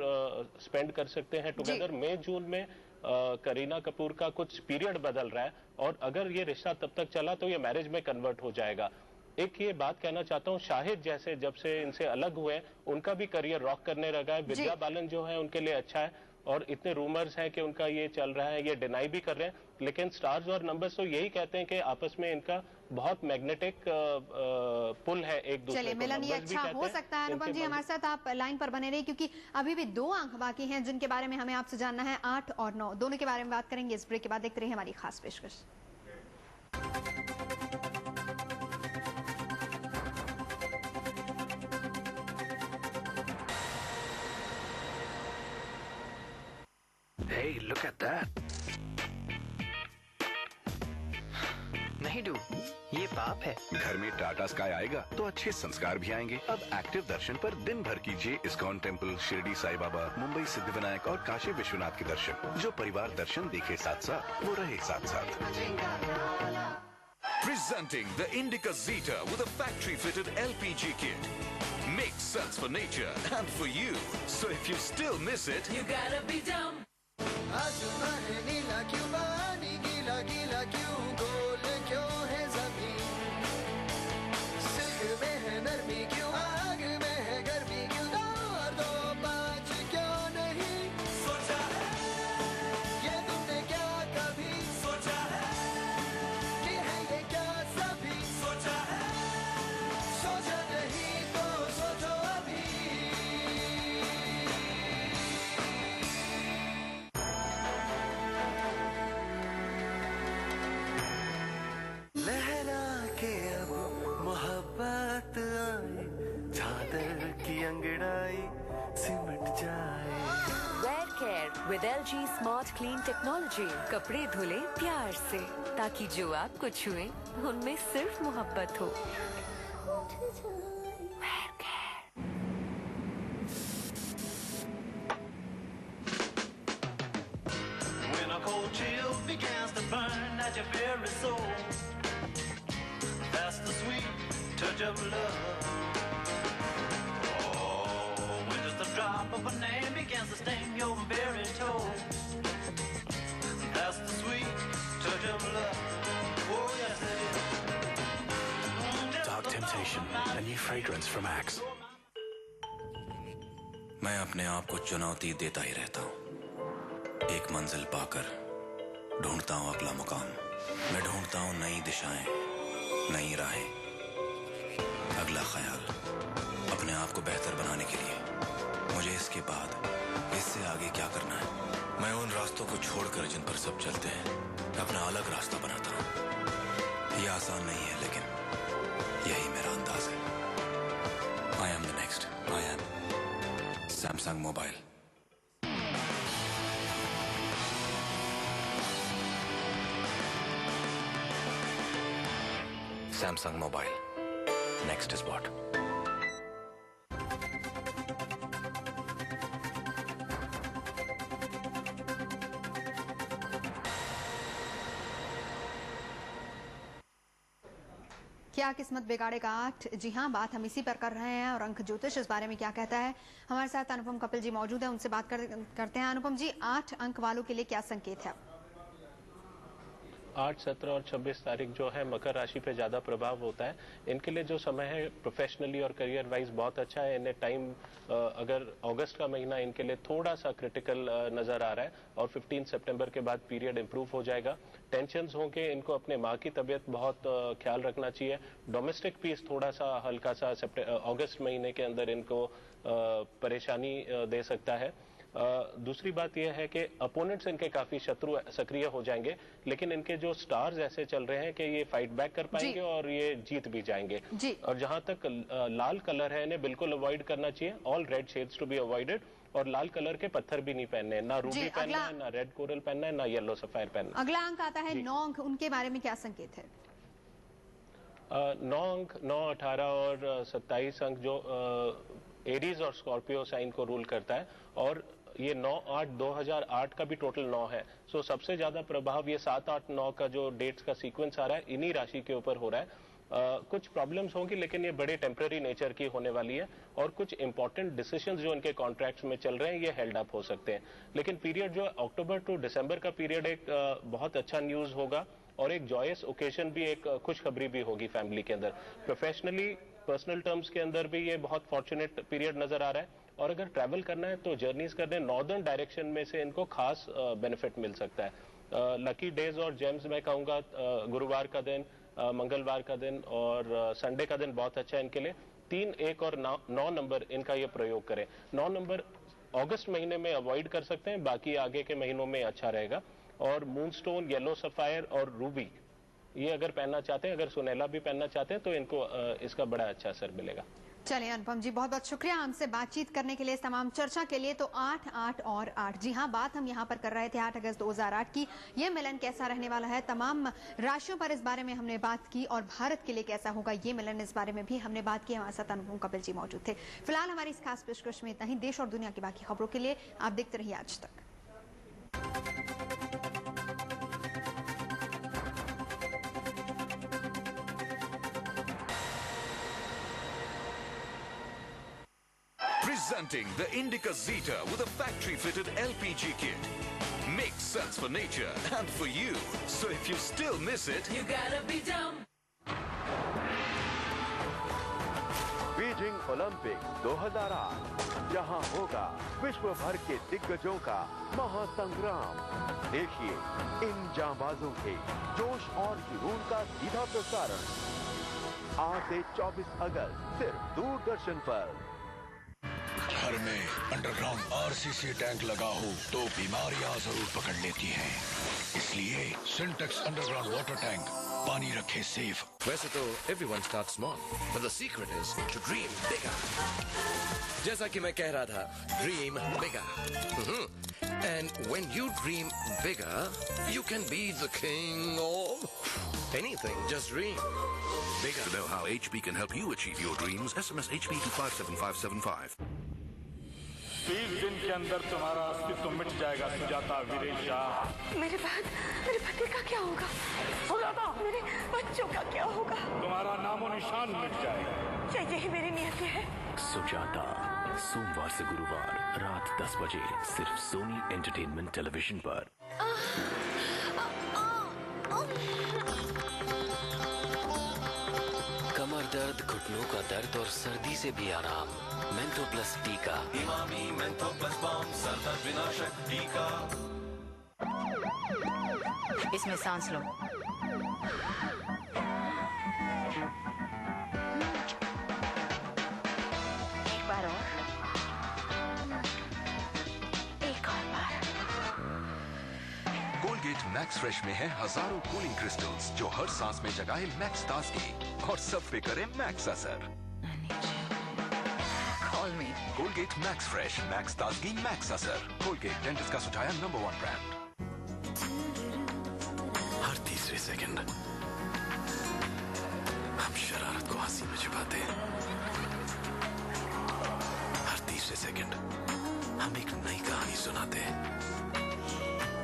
Speaker 3: स्पेंड कर सकते हैं टुगेदर। मई जून में करीना कपूर का कुछ पीरियड बदल रहा है, और अगर ये रिश्ता तब तक चला तो ये मैरिज में कन्वर्ट हो जाएगा। एक ये बात कहना चाहता हूँ, शाहिद जैसे जब से इनसे अलग हुए उनका भी करियर रॉक करने लगा है। विद्या बालन जो है उनके लिए अच्छा है, और इतने रूमर्स हैं कि उनका ये चल रहा है, ये डिनाई भी कर रहे हैं, लेकिन स्टार्स और नंबर्स तो यही कहते हैं कि आपस में इनका बहुत मैग्नेटिक पुल है एक दूसरे
Speaker 1: चलिए, मिलन ये अच्छा हो सकता है। अनुपम जी हमारे साथ आप लाइन पर बने रहिए, क्योंकि अभी भी 2 अंक बाकी हैं जिनके बारे में हमें आपसे जानना है। 8 और 9 दोनों के बारे में बात करेंगे इस ब्रेक के बाद। देखते रहिए हमारी खास पेशकश।
Speaker 15: Hey, look at that.
Speaker 19: नहीं डू, ये पाप है।
Speaker 16: घर में टाटा स्काई आएगा तो अच्छे संस्कार भी आएंगे। अब एक्टिव दर्शन पर दिन भर कीजिए इस्कॉन टेम्पल, शिरडी साई बाबा, मुंबई सिद्धिविनायक और काशी विश्वनाथ के दर्शन। जो परिवार दर्शन देखे साथ साथ वो रहे साथ साथ।
Speaker 4: Presenting the Indica Zeta with a factory-fitted LPG kit. Makes sense for nature and for you. So if you still miss it,
Speaker 5: You gotta be dumb.
Speaker 11: आसमां है नीला क्यों, पानी गीला गीला क्यों, गोल क्यों है ज़मीन, सिल्क में है नरमी क्यों, आग में है गर्मी क्यों, 2 और 2 5 क्यों नहीं, सोचा है ये तुमने क्या कभी सोचा है कि है ये क्या सभी सोचा है, सोचा नहीं तो सोचो अभी। लहरा के अब मोहब्बत आए, चादर की अंगड़ाई सिमट जाए।
Speaker 20: Wear care with LG smart clean technology. कपड़े धुले प्यार से, ताकि जो आपको छुए उनमें सिर्फ मोहब्बत हो।
Speaker 11: When a cold chill begins to burn at your very soul, that's the sweet touch of love. Oh, when just a drop of a name begins to sting your very toe, that's the sweet touch of love. Oh, yes it is.
Speaker 9: Dark Temptation, a new fragrance from Axe.
Speaker 4: मैं अपने आप को चुनौती देता ही रहता हूँ। एक मंजिल पाकर ढूंढता हूँ अगला मुकाम। मैं ढूंढता हूँ नई दिशाएं, नई राहें, अगला ख्याल, अपने आप को बेहतर बनाने के लिए। मुझे इसके बाद, इससे आगे क्या करना है? मैं उन रास्तों को छोड़कर जिन पर सब चलते हैं, अपना अलग रास्ता बनाता हूँ। ये आसान नहीं है, लेकिन यही मेरा अंदाज है। I am the next. I am Samsung Mobile. Samsung Mobile. Next is what?
Speaker 1: क्या किस्मत बिगाड़ेगा 8? जी हाँ, बात हम इसी पर कर रहे हैं। और अंक ज्योतिष इस बारे में क्या कहता है? हमारे साथ अनुपम कपिल जी मौजूद है, उनसे बात करते हैं। अनुपम जी, 8 अंक वालों के लिए क्या संकेत है?
Speaker 3: 8, 17 और 26 तारीख जो है मकर राशि पे ज़्यादा प्रभाव होता है। इनके लिए जो समय है प्रोफेशनली और करियर वाइज बहुत अच्छा है। इन्हें टाइम अगर अगस्त का महीना इनके लिए थोड़ा सा क्रिटिकल नज़र आ रहा है और 15 सितंबर के बाद पीरियड इंप्रूव हो जाएगा। टेंशन्स होंगे, इनको अपने माँ की तबीयत बहुत ख्याल रखना चाहिए। डोमेस्टिक पीस थोड़ा सा हल्का सा अगस्त महीने के अंदर इनको परेशानी दे सकता है। दूसरी बात यह है कि अपोनेंट्स इनके काफी शत्रु सक्रिय हो जाएंगे, लेकिन इनके जो स्टार्स ऐसे चल रहे हैं कि ये फाइट बैक कर पाएंगे और ये जीत भी जाएंगे। और जहां तक लाल कलर है इन्हें बिल्कुल अवॉइड करना चाहिए। All red shades to be avoided और लाल कलर के पत्थर भी नहीं पहनने, ना रूबी पहनना है, ना रेड कोरल पहनना है, ना येलो सफायर पहनना।
Speaker 1: अगला अंक आता है 9 अंक, उनके बारे में क्या संकेत है?
Speaker 3: 9 अंक 9, 18 और 27 अंक जो एरीज और स्कॉर्पियो साइन को रूल करता है और ये 9/8/2008 का भी टोटल 9 है। सो सबसे ज्यादा प्रभाव ये 7, 8, 9 का जो डेट्स का सीक्वेंस आ रहा है इन्हीं राशि के ऊपर हो रहा है। कुछ प्रॉब्लम्स होंगी लेकिन ये बड़े टेम्पररी नेचर की होने वाली है और कुछ इंपॉर्टेंट डिसीजंस जो इनके कॉन्ट्रैक्ट्स में चल रहे हैं ये हेल्ड अप हो सकते हैं। लेकिन पीरियड जो अक्टूबर टू दिसंबर का पीरियड एक बहुत अच्छा न्यूज होगा और एक जॉयस ओकेजन भी, एक खुशखबरी भी होगी फैमिली के अंदर। प्रोफेशनली पर्सनल टर्म्स के अंदर भी ये बहुत फॉर्चुनेट पीरियड नजर आ रहा है और अगर ट्रैवल करना है तो जर्नीज करने नॉर्दर्न डायरेक्शन में से इनको खास बेनिफिट मिल सकता है। लकी डेज और जेम्स मैं कहूँगा गुरुवार का दिन, मंगलवार का दिन और संडे का दिन बहुत अच्छा है इनके लिए। 3, 1 और 9 नंबर इनका ये प्रयोग करें। 9 नंबर अगस्त महीने में अवॉइड कर सकते हैं, बाकी आगे के महीनों में अच्छा रहेगा। और मूनस्टोन, येलो सफायर और रूबी ये अगर पहनना चाहते हैं, अगर सुनहला भी पहनना चाहते हैं तो इनको इसका बड़ा अच्छा असर मिलेगा।
Speaker 1: चलिए अनुपम जी, बहुत बहुत शुक्रिया हमसे बातचीत करने के लिए, इस तमाम चर्चा के लिए। तो 8, 8 और 8, जी हाँ, बात हम यहाँ पर कर रहे थे 8 अगस्त 2008 की। ये मिलन कैसा रहने वाला है, तमाम राशियों पर इस बारे में हमने बात की और भारत के लिए कैसा होगा ये मिलन, इस बारे में भी हमने बात की। हमारे साथ अनुपम कपिल जी मौजूद थे। फिलहाल हमारी इस खास पेशकश में इतना ही। देश और दुनिया की बाकी खबरों के लिए आप देखते रहिए आज तक।
Speaker 7: Presenting the Indica Zeta with a factory-fitted LPG kit. Makes sense for nature and for you. So if you still miss it,
Speaker 5: You gotta be dumb.
Speaker 21: Beijing Olympic 2008, जहां होगा विश्व भर के दिग्गजों का महासंग्राम। देखिए इन जांबाजों के जोश और जुनून का सीधा प्रसारण 8 से 24 अगस्त सिर्फ दूरदर्शन पर।
Speaker 18: घर में अंडरग्राउंड आरसीसी टैंक लगा हो तो बीमारियां जरूर पकड़ लेती हैं, इसलिए सिंटेक्स अंडरग्राउंड वाटर टैंक पानी रखे सेफ।
Speaker 9: वैसे तो everyone starts small, but the secret is to dream bigger. जैसा कि मैं कह रहा था, dream bigger. And when you dream bigger, you can be the king of anything. Just dream bigger.
Speaker 18: To know how HB can help you achieve your dreams, SMS HB to 57575.
Speaker 22: 20 दिन के अंदर तुम्हारा अस्तित्व मिट जाएगा सुजाता वीरेशा।
Speaker 5: मेरे पति का क्या होगा? सुजाता, मेरे बच्चों का क्या होगा?
Speaker 22: तुम्हारा नामो निशान मिट जाएगा।
Speaker 5: यही मेरी नियति है।
Speaker 23: सुजाता, सोमवार से गुरुवार रात 10 बजे सिर्फ सोनी एंटरटेनमेंट टेलीविजन पर।
Speaker 24: कमर दर्द, घुटनों का दर्द और सर्दी से भी आराम। मेंथो प्लस टीका।
Speaker 4: Emami Mentho plus balm, sir दर्द विनाशक टीका।
Speaker 25: इसमें सांस लो। एक बार और, एक और बार।
Speaker 7: कोलगेट मैक्स फ्रेश में है हजारों कूलिंग क्रिस्टल्स जो हर सांस में जगाए मैक्स ताजगी और सब पे करे मैक्स असर। कोलगेट मैक्स फ्रेश, मैक्स ताजगी, मैक्स असर। कोलगेट, डेंटिस्ट का सुझाया नंबर 1 ब्रांड।
Speaker 4: हर तीसरे सेकंड हम शरारत को हंसी में छुपाते हैं। हर तीसरे सेकंड हम एक नई कहानी सुनाते हैं।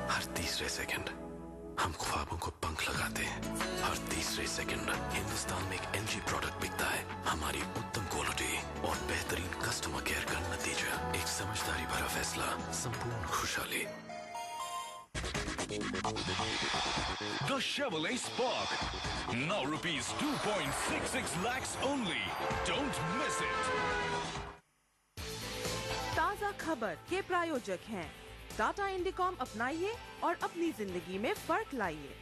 Speaker 4: हर तीसरे सेकंड हम ख्वाबों को पंख लगाते हैं। हर तीसरे सेकंड हिंदुस्तान में एक एलजी प्रोडक्ट बिकता है। हमारी उत्तम क्वालिटी और बेहतरीन कस्टमर केयर का नतीजा, एक समझदारी भरा फैसला, संपूर्ण खुशहाली।
Speaker 18: The Chevrolet Spark. Now rupees 2.66 lakhs only. Don't miss it.
Speaker 2: ताजा खबर के प्रायोजक हैं टाटा इंडिकॉम। अपनाइए और अपनी जिंदगी में फर्क लाइए।